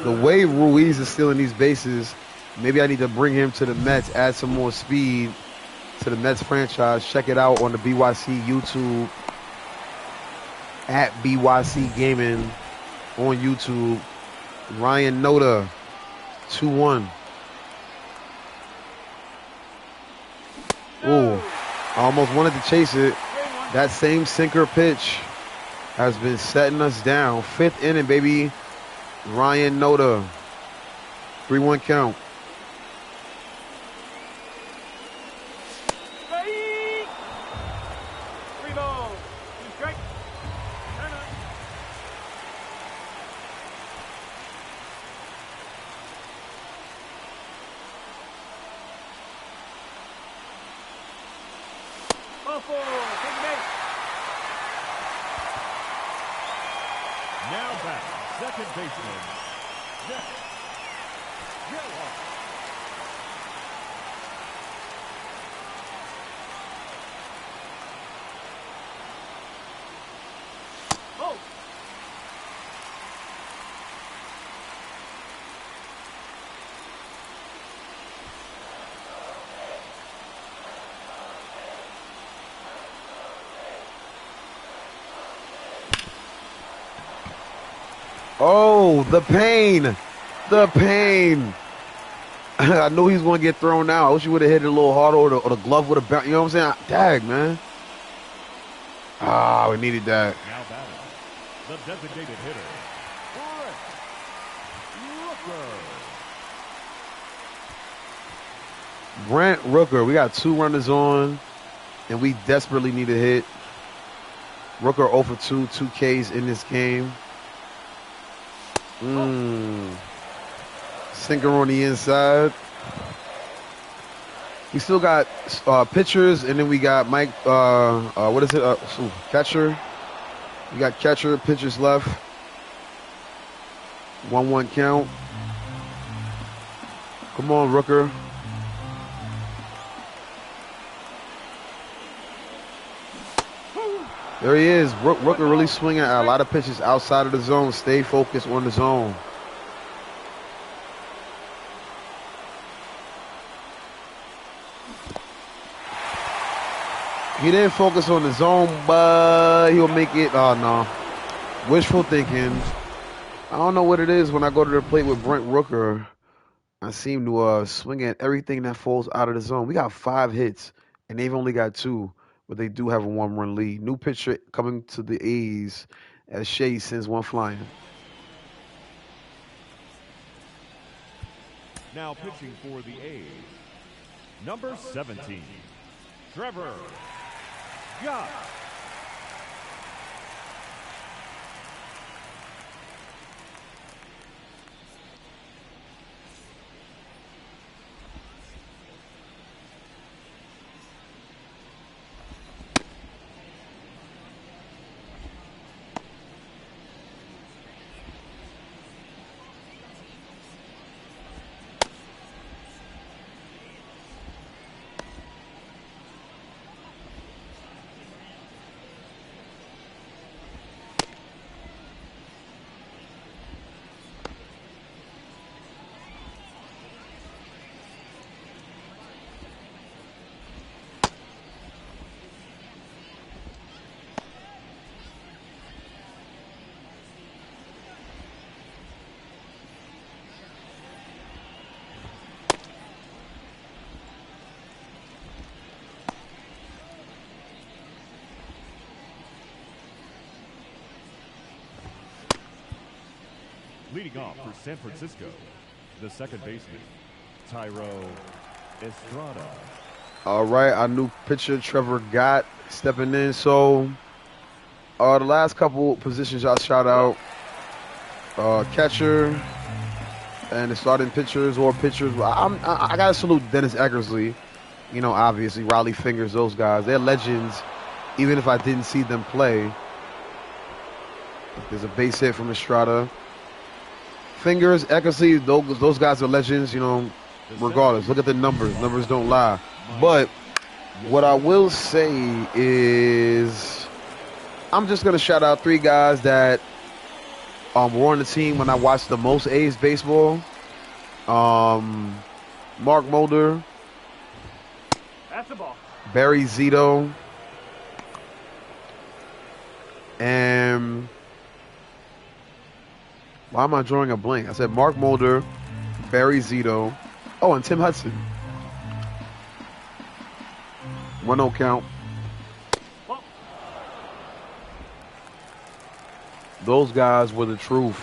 The way Ruiz is stealing these bases, maybe I need to bring him to the Mets, add some more speed to the Mets franchise. Check it out on the BYC YouTube at BYC Gaming on YouTube. Ryan Noda, 2-1. Ooh, I almost wanted to chase it. That same sinker pitch has been setting us down. 5th inning, baby. Ryan Noda. 3-1 count. Strike. 3 balls. 2 strikes. Turn up. Ball 4. Take a base. Now back, second baseman, Jeff Yellow. Oh. Oh, the pain. The pain. I knew he was going to get thrown out. I wish he would have hit it a little harder or the glove would have bounced. You know what I'm saying? Dag, man. Ah, we needed that. Now batting, the designated hitter, Brent Rooker. Brent Rooker. We got 2 runners on, and we desperately need a hit. Rooker 0 for 2, 2 Ks in this game. Sinker on the inside. We still got pitchers, and then we got Mike. What is it? Catcher. We got catcher, pitchers left. 1-1 count. Come on, Rooker. There he is. Rooker really swinging at a lot of pitches outside of the zone. Stay focused on the zone. He didn't focus on the zone, but he'll make it. Oh, no. Wishful thinking. I don't know what it is when I go to the plate with Brent Rooker. I seem to swing at everything that falls out of the zone. We got 5 hits, and they've only got 2, but they do have a 1-run lead. New pitcher coming to the A's as Shea sends one flying. Now pitching for the A's, number 17, Trevor Gott. Leading off for San Francisco, the second baseman, Tyro Estrada. All right, our new pitcher, Trevor Gott, stepping in. So, the last couple positions y'all shout out, catcher and the starting pitchers or pitchers. I got to salute Dennis Eckersley. You know, obviously, Raleigh Fingers, those guys. They're legends, even if I didn't see them play. There's a base hit from Estrada. Fingers, Eckersley, those guys are legends, you know, regardless. Look at the numbers. Numbers don't lie. But what I will say is I'm just going to shout out 3 guys that were on the team when I watched the most A's baseball. Mark Mulder. That's the ball. Barry Zito. And why am I drawing a blank? I said Mark Mulder, Barry Zito. Oh, and Tim Hudson. 1-0 count. Ball. Those guys were the truth.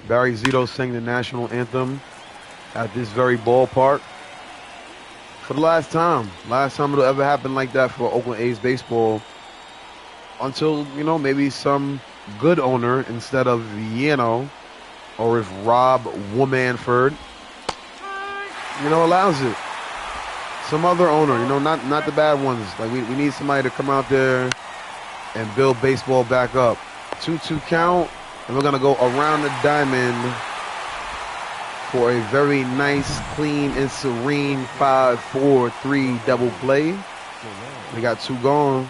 Barry Zito sang the national anthem at this very ballpark for the last time. Last time it'll ever happen like that for Oakland A's baseball. Until, you know, maybe some good owner instead of Viano, or if Rob Womanford, you know, allows it. Some other owner, you know, not the bad ones. Like we need somebody to come out there and build baseball back up. 2-2 count, and we're gonna go around the diamond for a very nice, clean, and serene 5-4-3 double play. We got 2 gone.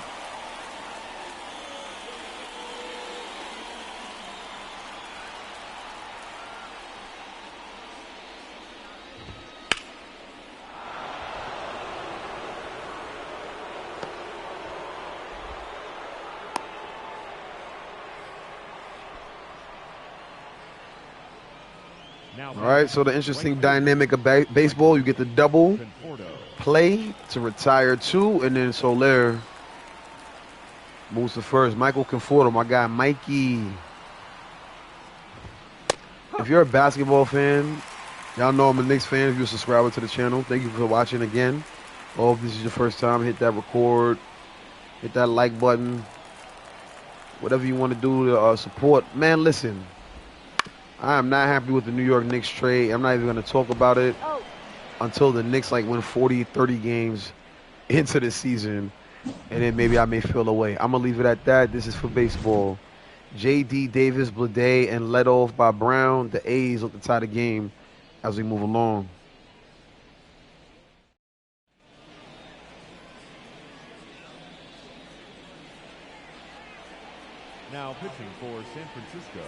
All right, so the interesting dynamic of baseball, you get the double play to retire 2, and then Soler moves to first. Michael Conforto, my guy Mikey. If you're a basketball fan, y'all know I'm a Knicks fan. If you're a subscriber to the channel, thank you for watching again. Oh, if this is your first time, hit that record, hit that like button, whatever you want to do to support. Man, listen. I am not happy with the New York Knicks trade. I'm not even going to talk about it. until the Knicks like win 40, 30 games into the season, and then maybe I may feel away. I'm gonna leave it at that. This is for baseball. J.D. Davis, Blade, and led off by Brown. The A's look to tie the game as we move along. Now pitching for San Francisco,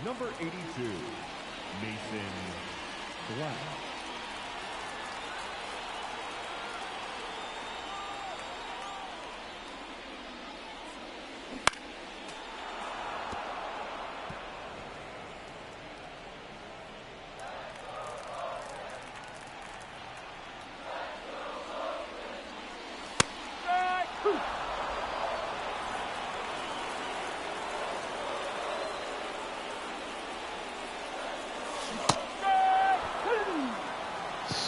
number 82, Mason Black.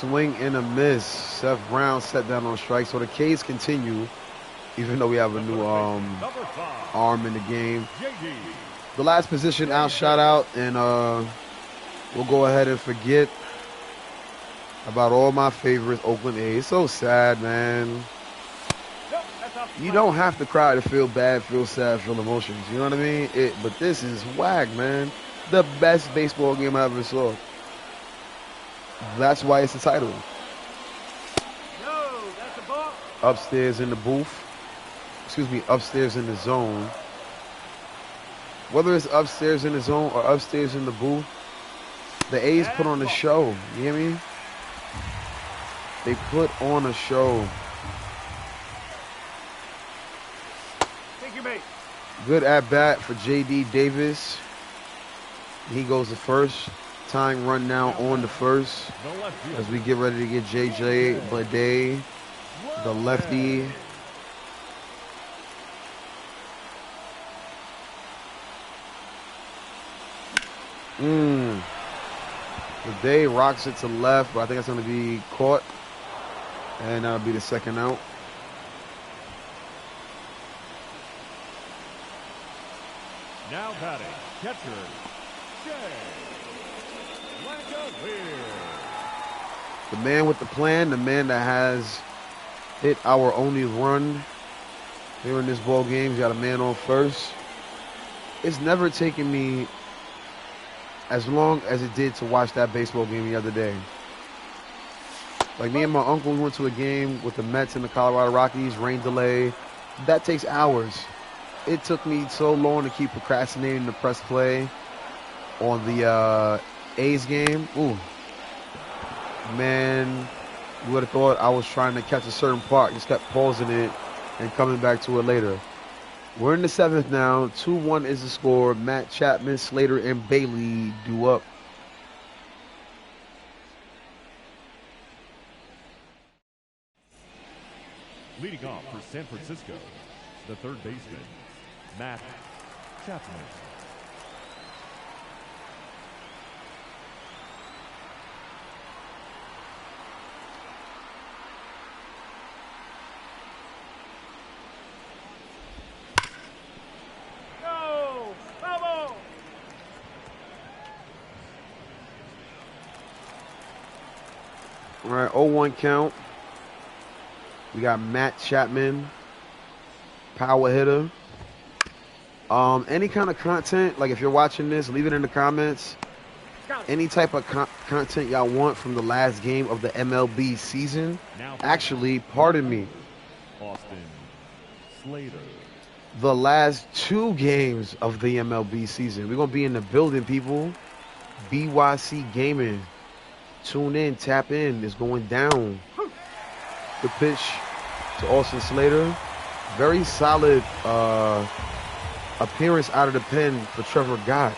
Swing and a miss. Seth Brown set down on strike. So the K's continue, even though we have a new arm in the game. The last position out, shot out, and we'll go ahead and forget about all my favorites, Oakland A's. So sad, man. You don't have to cry to feel bad, feel sad, feel emotions. You know what I mean? But this is whack, man. The best baseball game I ever saw. That's why it's the title. No, that's a ball. Upstairs in the booth. Excuse me, upstairs in the zone. Whether it's upstairs in the zone or upstairs in the booth, the A's put on a show. You hear me? They put on a show. Take your mate. Good at bat for J.D. Davis. He goes to first. Tying run now on the first as we get ready to get J.J. Blade, the lefty. Blade rocks it to left, but I think it's going to be caught, and that'll be the second out. Now batting, catcher, Jay. The man with the plan, the man that has hit our only run here in this ball game. He's got a man on first. It's never taken me as long as it did to watch that baseball game the other day. Like me and my uncle, we went to a game with the Mets and the Colorado Rockies, rain delay. That takes hours. It took me so long to keep procrastinating to press play on the A's game. Ooh. Man, you would have thought I was trying to catch a certain part. Just kept pausing it and coming back to it later. We're in the seventh now. 2-1 is the score. Matt Chapman, Slater, and Bailey due up. Leading off for San Francisco, the third baseman, Matt Chapman. All right, 0-1 count. We got Matt Chapman, power hitter. Any kind of content, like if you're watching this, leave it in the comments. Any type of content y'all want from the last game of the MLB season. Actually, pardon me. Austin Slater. The last 2 games of the MLB season. We're going to be in the building, people. BYC Gaming. Tune in, tap in. It's going down. The pitch to Austin Slater. Very solid appearance out of the pen for Trevor Gott.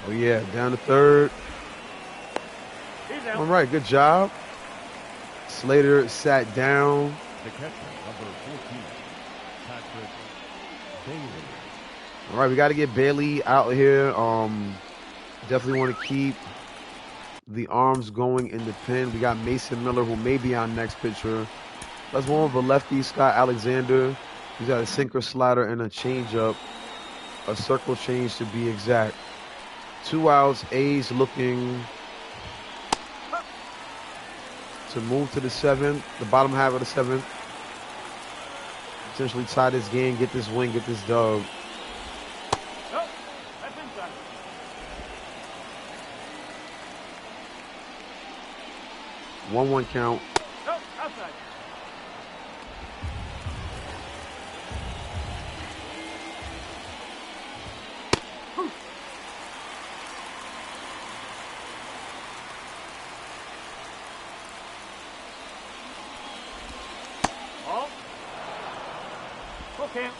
Oh, yeah, down to third. All right, good job. Slater sat down. The catcher, number 14, Patrick Bailey. All right, we got to get Bailey out here. Definitely want to keep the arms going in the pin. We got Mason Miller, who may be our next pitcher. Let's one with a lefty, Scott Alexander. He's got a sinker, slider, and a changeup. A circle change to be exact. 2 outs. A's looking to move to the seventh, the bottom half of the seventh. Potentially tie this game, get this win, get this dub. Nope, that's inside. 1-1 count. Nope, outside. Ball. Full count.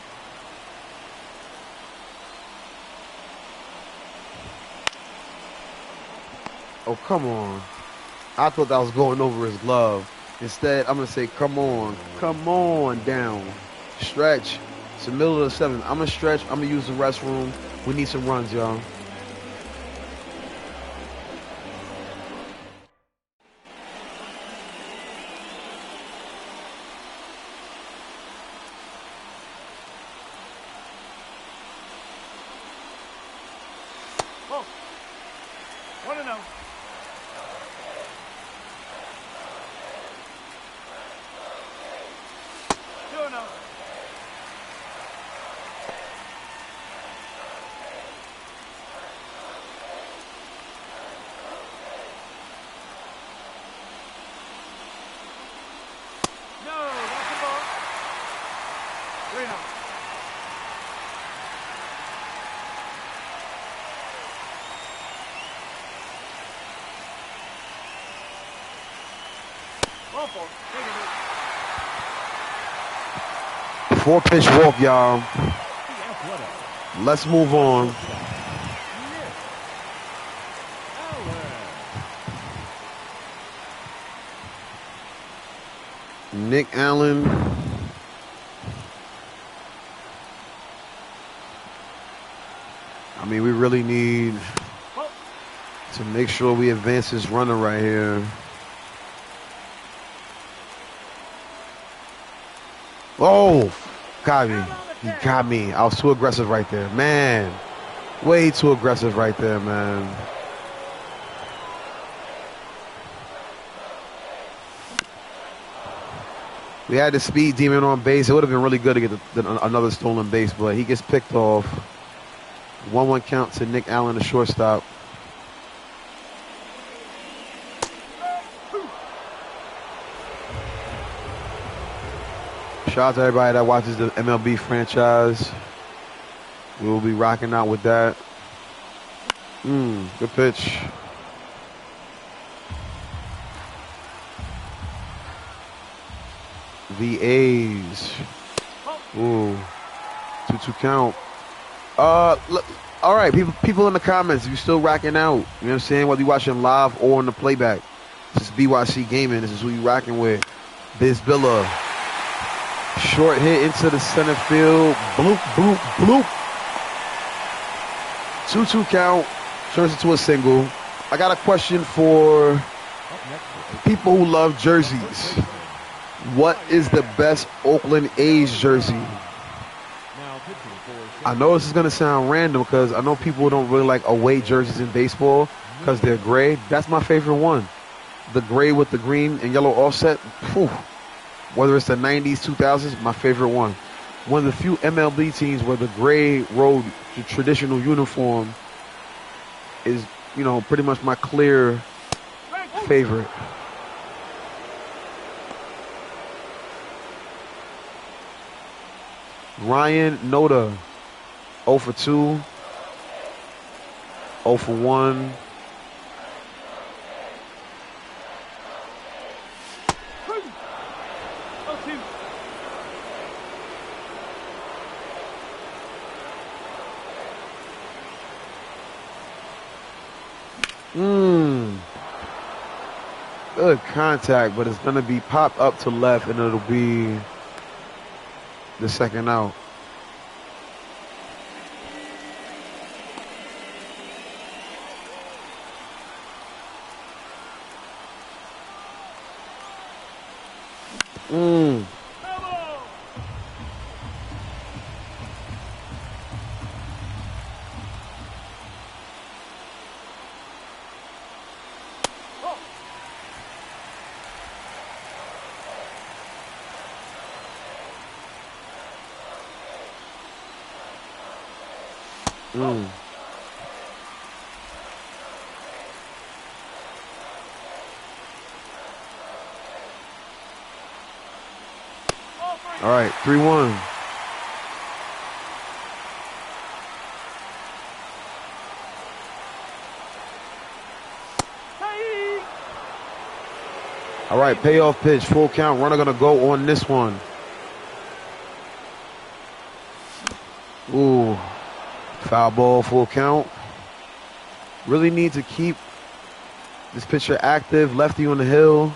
Oh, come on. I thought that was going over his glove. Instead, I'm going to say, come on down. Stretch. It's the middle of the seventh. I'm going to stretch. I'm going to use the restroom. We need some runs, y'all. Ball. 1-0. No, that's the ball. 3-0. Ball four. Take it. 4-pitch walk, y'all. The Athletic. Let's move on. Nick Allen. Nick Allen. I mean, we really need to make sure we advance this runner right here. Oh, got me. He got me. I was too aggressive right there. Man, way too aggressive right there, man. We had the speed demon on base. It would have been really good to get another stolen base, but he gets picked off. 1-1 count to Nick Allen, the shortstop. Shout out to everybody that watches the MLB franchise. We will be rocking out with that. Good pitch. The A's. Ooh. 2-2 count. Look, all right, people in the comments, if you're still rocking out, you know what I'm saying? Whether you're watching live or on the playback, this is BYC Gaming. This is who you rocking with. Bizbilla. Short hit into the center field. Bloop, bloop, bloop. 2-2 count. Turns into a single. I got a question for people who love jerseys. What is the best Oakland A's jersey? I know this is going to sound random because I know people don't really like away jerseys in baseball because they're gray. That's my favorite one. The gray with the green and yellow offset. Whew. Whether it's the 90s, 2000s, my favorite one. One of the few MLB teams where the gray road, the traditional uniform, is, you know, pretty much my clear favorite. Ryan Noda, 0 for 2, 0 for 1. Good contact, but it's going to be popped up to left, and it'll be the second out. Mm. Mm. All right, 3-1. All right, payoff pitch, full count. Runner gonna go on this one. Ooh, foul ball, full count. Really need to keep this pitcher active. Lefty on the hill.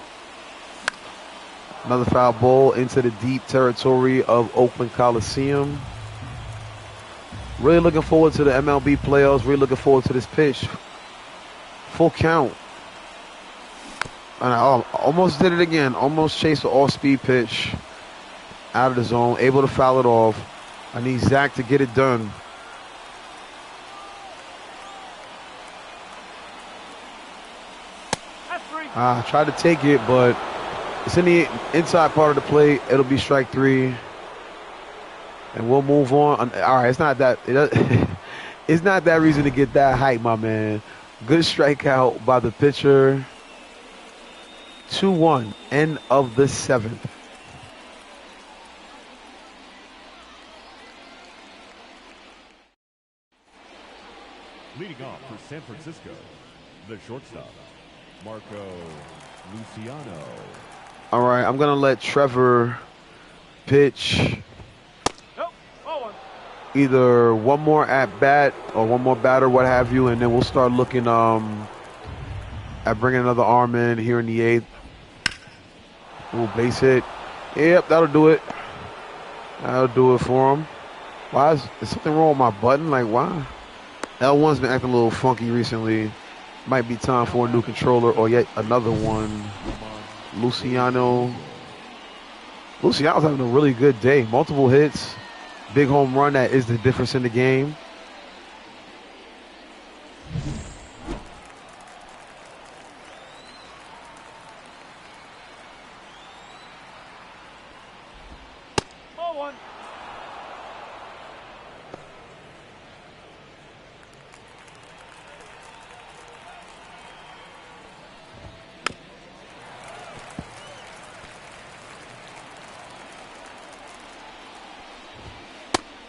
Another foul ball into the deep territory of Oakland Coliseum. Really looking forward to the MLB playoffs. Really looking forward to this pitch. Full count. And I almost did it again. Almost chased the off-speed pitch out of the zone. Able to foul it off. I need Zach to get it done. I tried to take it, but it's in the inside part of the plate. It'll be strike 3. And we'll move on. All right, it's not that it's not that reason to get that hype, my man. Good strikeout by the pitcher. 2-1, end of the 7th. Leading off for San Francisco, the shortstop, Marco Luciano. All right, I'm going to let Trevor pitch either one more at bat or one more batter, what have you, and then we'll start looking at bringing another arm in here in the 8th. Ooh, base hit. Yep, that'll do it. That'll do it for him. Why is something wrong with my button? Like, why? L1's been acting a little funky recently. Might be time for a new controller or yet another one. Luciano's having a really good day. Multiple hits. Big home run. That is the difference in the game.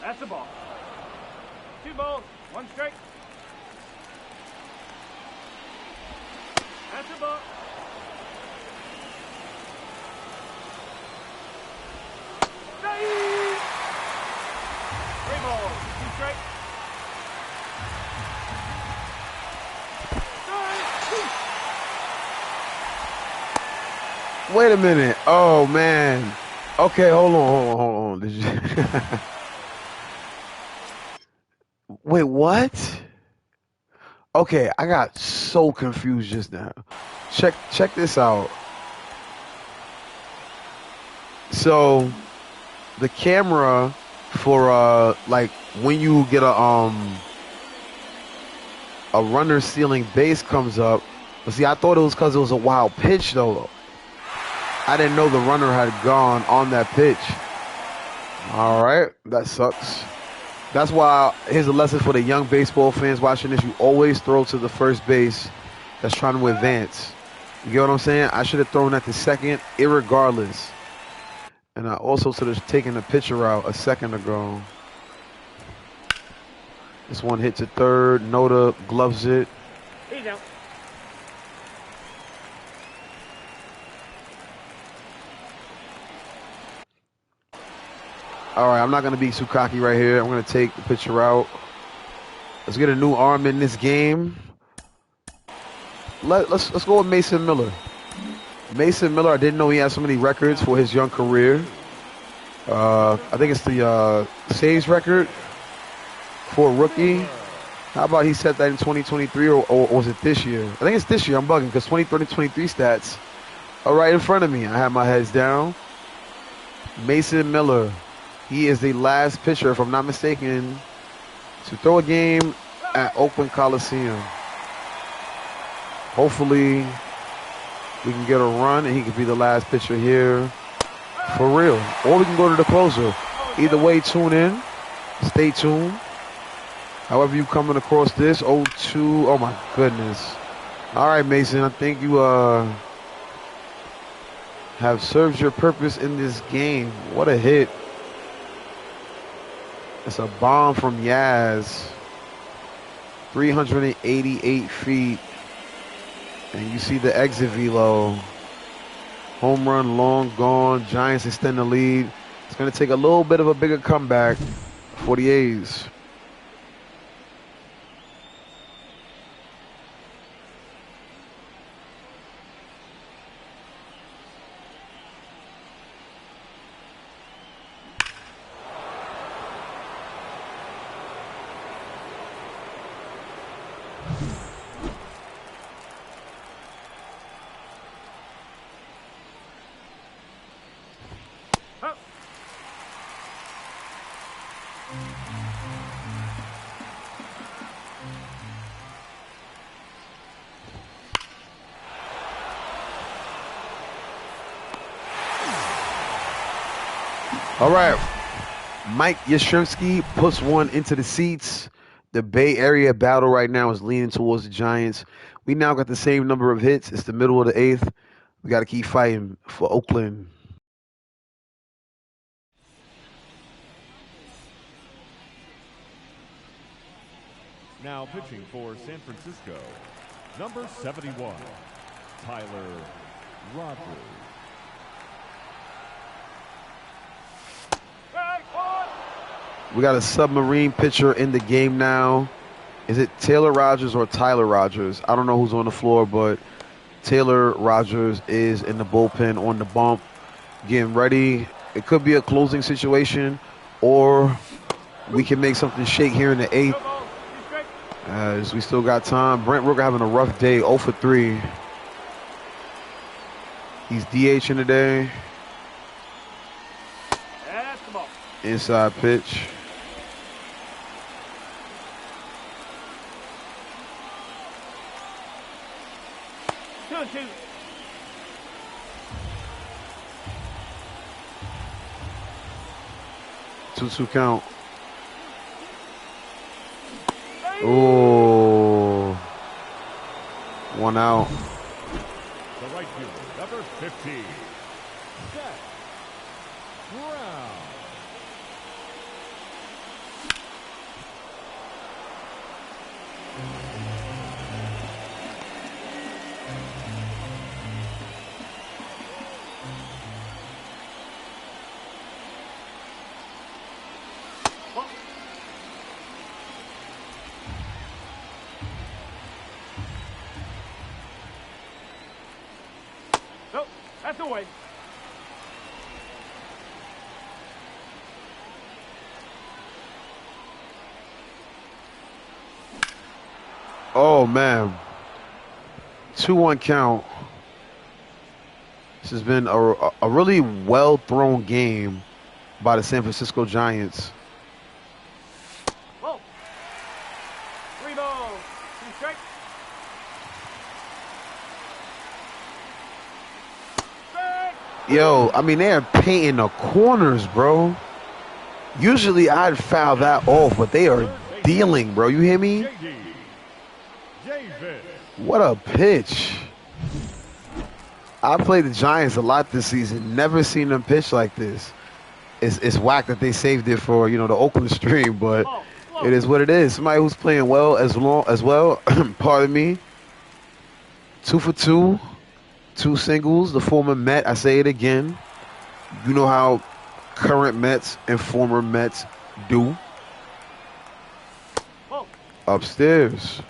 That's the ball. 2 balls, 1 strike. That's the ball. Strike! 3 balls, 2 strike. Strike! Wait a minute. Oh, man. Okay, hold on. Did you... Wait, what? Okay, I got so confused just now. Check this out. So, the camera for like when you get a runner stealing base comes up. But see, I thought it was because it was a wild pitch though. I didn't know the runner had gone on that pitch. All right, that sucks. That's why, here's a lesson for the young baseball fans watching this. You always throw to the first base that's trying to advance. You get what I'm saying? I should have thrown at the second, irregardless. And I also should have taken the pitcher out a second ago. This one hits at third. Noda gloves it. He's out. All right, I'm not going to be too cocky right here. I'm going to take the pitcher out. Let's get a new arm in this game. Let's go with Mason Miller. Mason Miller, I didn't know he had so many records for his young career. I think it's the saves record for a rookie. How about he set that in 2023 or was it this year? I think it's this year. I'm bugging because 2023 stats are right in front of me. I have my heads down. Mason Miller. He is the last pitcher, if I'm not mistaken, to throw a game at Oakland Coliseum. Hopefully, we can get a run and he can be the last pitcher here for real. Or we can go to the closer. Either way, tune in. Stay tuned. However you coming across this, 0-2. Oh, my goodness. All right, Mason, I think you have served your purpose in this game. What a hit. It's a bomb from Yaz. 388 feet. And you see the exit velo. Home run, long gone. Giants extend the lead. It's going to take a little bit of a bigger comeback for the A's. All right. Mike Yastrzemski puts one into the seats. The Bay Area battle right now is leaning towards the Giants. We now got the same number of hits. It's the middle of the eighth. We got to keep fighting for Oakland. Now pitching for San Francisco, number 71, Tyler Rogers. We got a submarine pitcher in the game now. Is it Taylor Rogers or Tyler Rogers? I don't know who's on the floor, but Taylor Rogers is in the bullpen on the bump, getting ready. It could be a closing situation, or we can make something shake here in the eighth. As we still got time. Brent Rooker having a rough day, 0 for 3. He's DHing today. Inside pitch. Two count. Oh, one out. The right fielder, number 15, Zach Brown. Nope, that's away. Oh, man. 2-1 count. This has been a really well-thrown game by the San Francisco Giants. Whoa. 3 balls, 2 strikes. Yo, I mean, they're painting the corners, bro. Usually I'd foul that off, but they are dealing, bro. You hear me? What a pitch. I played the Giants a lot this season. Never seen them pitch like this. It's whack that they saved it for, the Oakland stream, but it is what it is. Somebody who's playing well as well. Pardon me. 2 for 2. 2 singles. The former Met, I say it again. You know how current Mets and former Mets do. Upstairs.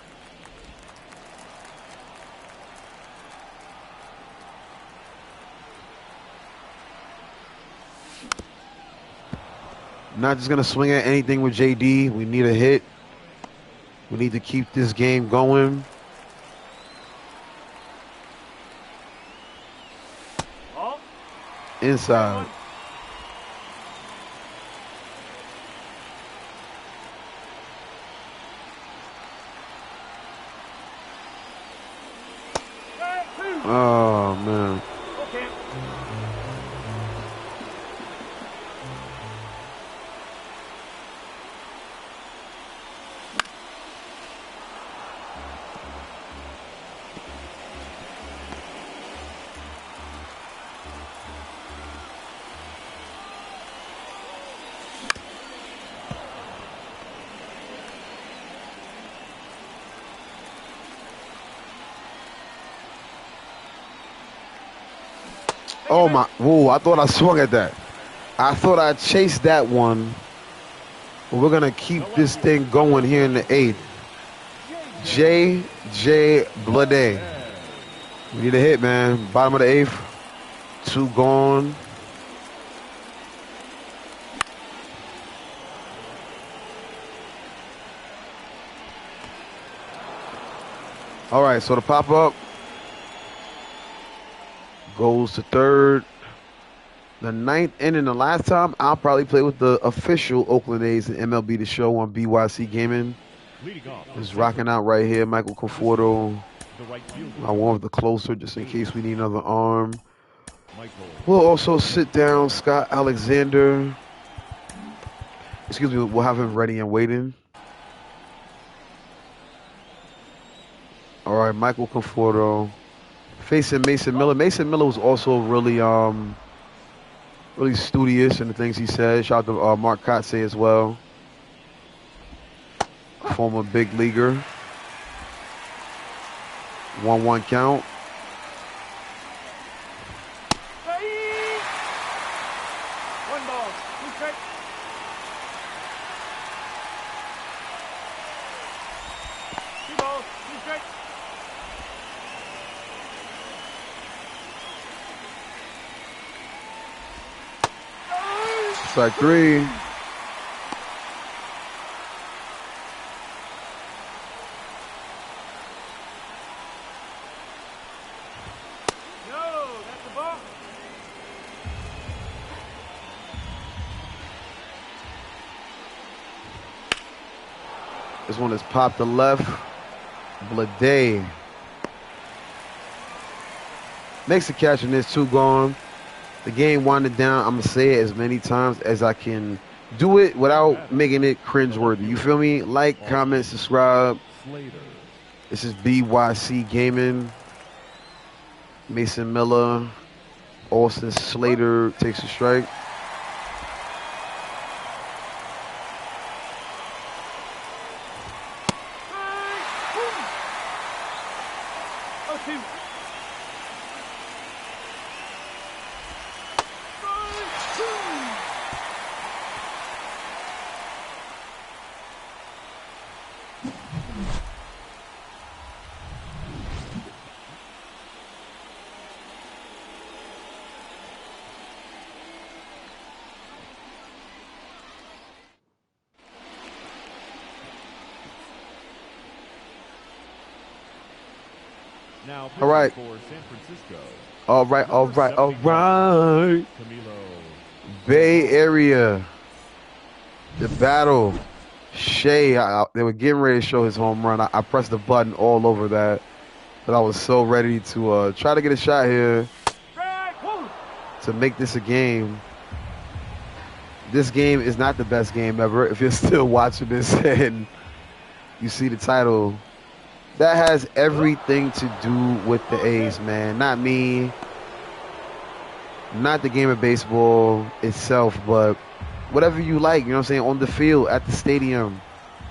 Not just going to swing at anything with JD. We need a hit. We need to keep this game going. Inside. Oh, man. Okay. Oh, my. Whoa, I thought I swung at that. I thought I chased that one. But we're going to keep this thing going here in the 8th. J. Blade. We need a hit, man. Bottom of the 8th. 2 gone. All right, so the pop-up goes to 3rd. The 9th inning, the last time I'll probably play with the official Oakland A's and MLB The Show on BYC Gaming. Is rocking out right here. Michael Conforto. I want with the closer just in case we need another arm. We'll also sit down Scott Alexander. Excuse me, we'll have him ready and waiting. All right, Michael Conforto. Facing Mason Miller. Mason Miller was also really really studious in the things he said. Shout out to Mark Kotze as well. Former big leaguer. 1-1 count. One ball. 2 strikes. Two balls. 2 strikes. Strike 3. No, that's a ball. This one is popped to left. Blade. Makes the catch and there's 2 gone. The game winded down. I'm going to say it as many times as I can do it without making it cringeworthy. You feel me? Like, comment, subscribe. This is BYC Gaming. Mason Miller. Austin Slater takes a strike. Oh, 2. Now All right. for San Francisco. All right. Bay Area. The battle. Shea, they were getting ready to show his home run. I pressed the button all over that. But I was so ready to try to get a shot here to make this a game. This game is not the best game ever. If you're still watching this and you see the title, that has everything to do with the A's, man. Not me, not the game of baseball itself, but whatever you like, you know what I'm saying, on the field, at the stadium,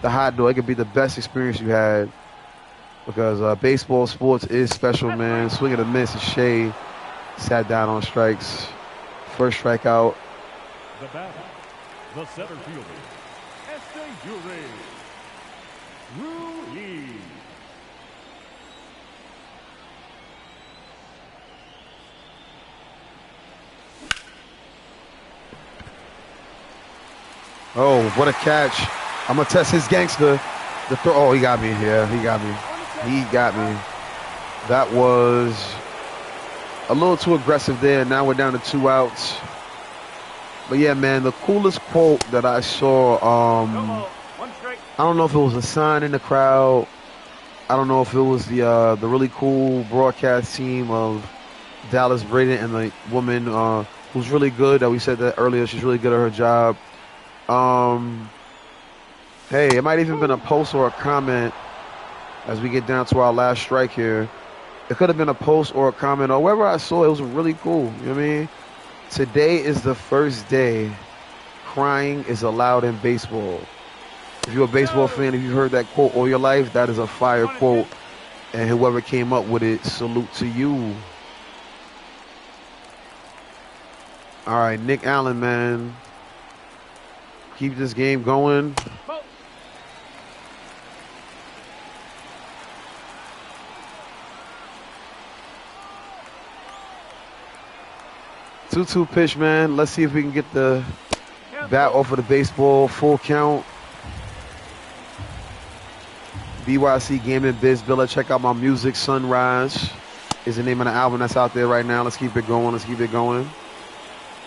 the hot dog. It could be the best experience you had because baseball, sports is special, man. Swing and a miss, and Shea sat down on strikes. First strikeout. The batter, the center fielder, Ruiz. Oh, what a catch. I'm going to test his gangster. The throw. Oh, he got me. Yeah, he got me. He got me. That was a little too aggressive there. Now we're down to 2 outs. But yeah, man, the coolest quote that I saw, I don't know if it was a sign in the crowd I don't know if it was the really cool broadcast team of Dallas Braden and the woman who's really good. That we said that earlier. She's really good at her job. Um, hey, it might even been a post or a comment as we get down to our last strike here. It could have been a post or a comment or wherever I saw it. It was really cool. You know what I mean? Today is the first day crying is allowed in baseball. If you're a baseball fan, if you've heard that quote all your life, that is a fire quote. And whoever came up with it, salute to you. All right, Nick Allen, man. Keep this game going. Ball. 2-2 pitch, man. Let's see if we can get the bat Cancel. off of the baseball. Full count. BYC Gaming Biz Billa. Check out my music. Sunrise is the name of the album that's out there right now. Let's keep it going. Let's keep it going.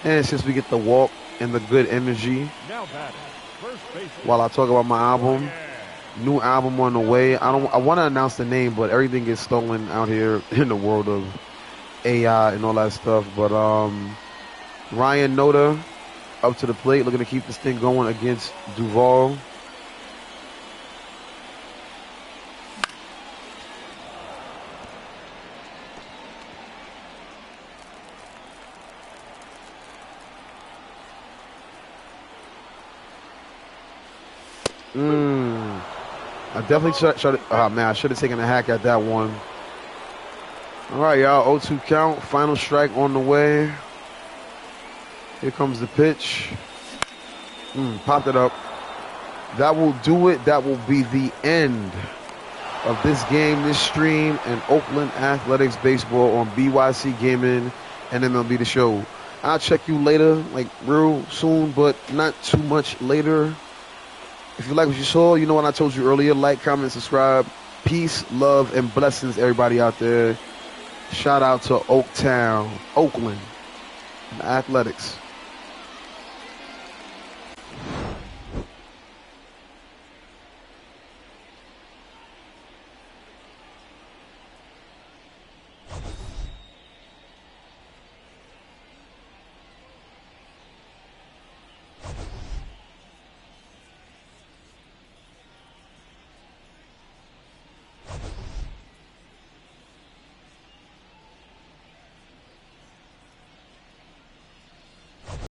And since we get the walk and the good energy Now batting, first baseman. while I talk about my album, Yeah. new album on the way. I want to announce the name, but everything gets stolen out here in the world of AI and all that stuff. But Ryan Noda up to the plate, looking to keep this thing going against Duval. I definitely should. Oh man, I should have taken a hack at that one. All right, y'all. 0-2 count. Final strike on the way. Here comes the pitch. Popped it up. That will do it. That will be the end of this game, this stream, and Oakland Athletics Baseball on BYC Gaming and MLB The Show. I'll check you later, like real soon, but not too much later. If you like what you saw, you know what I told you earlier. Like, comment, subscribe. Peace, love, and blessings, everybody out there. Shout out to Oaktown, Oakland, and Athletics.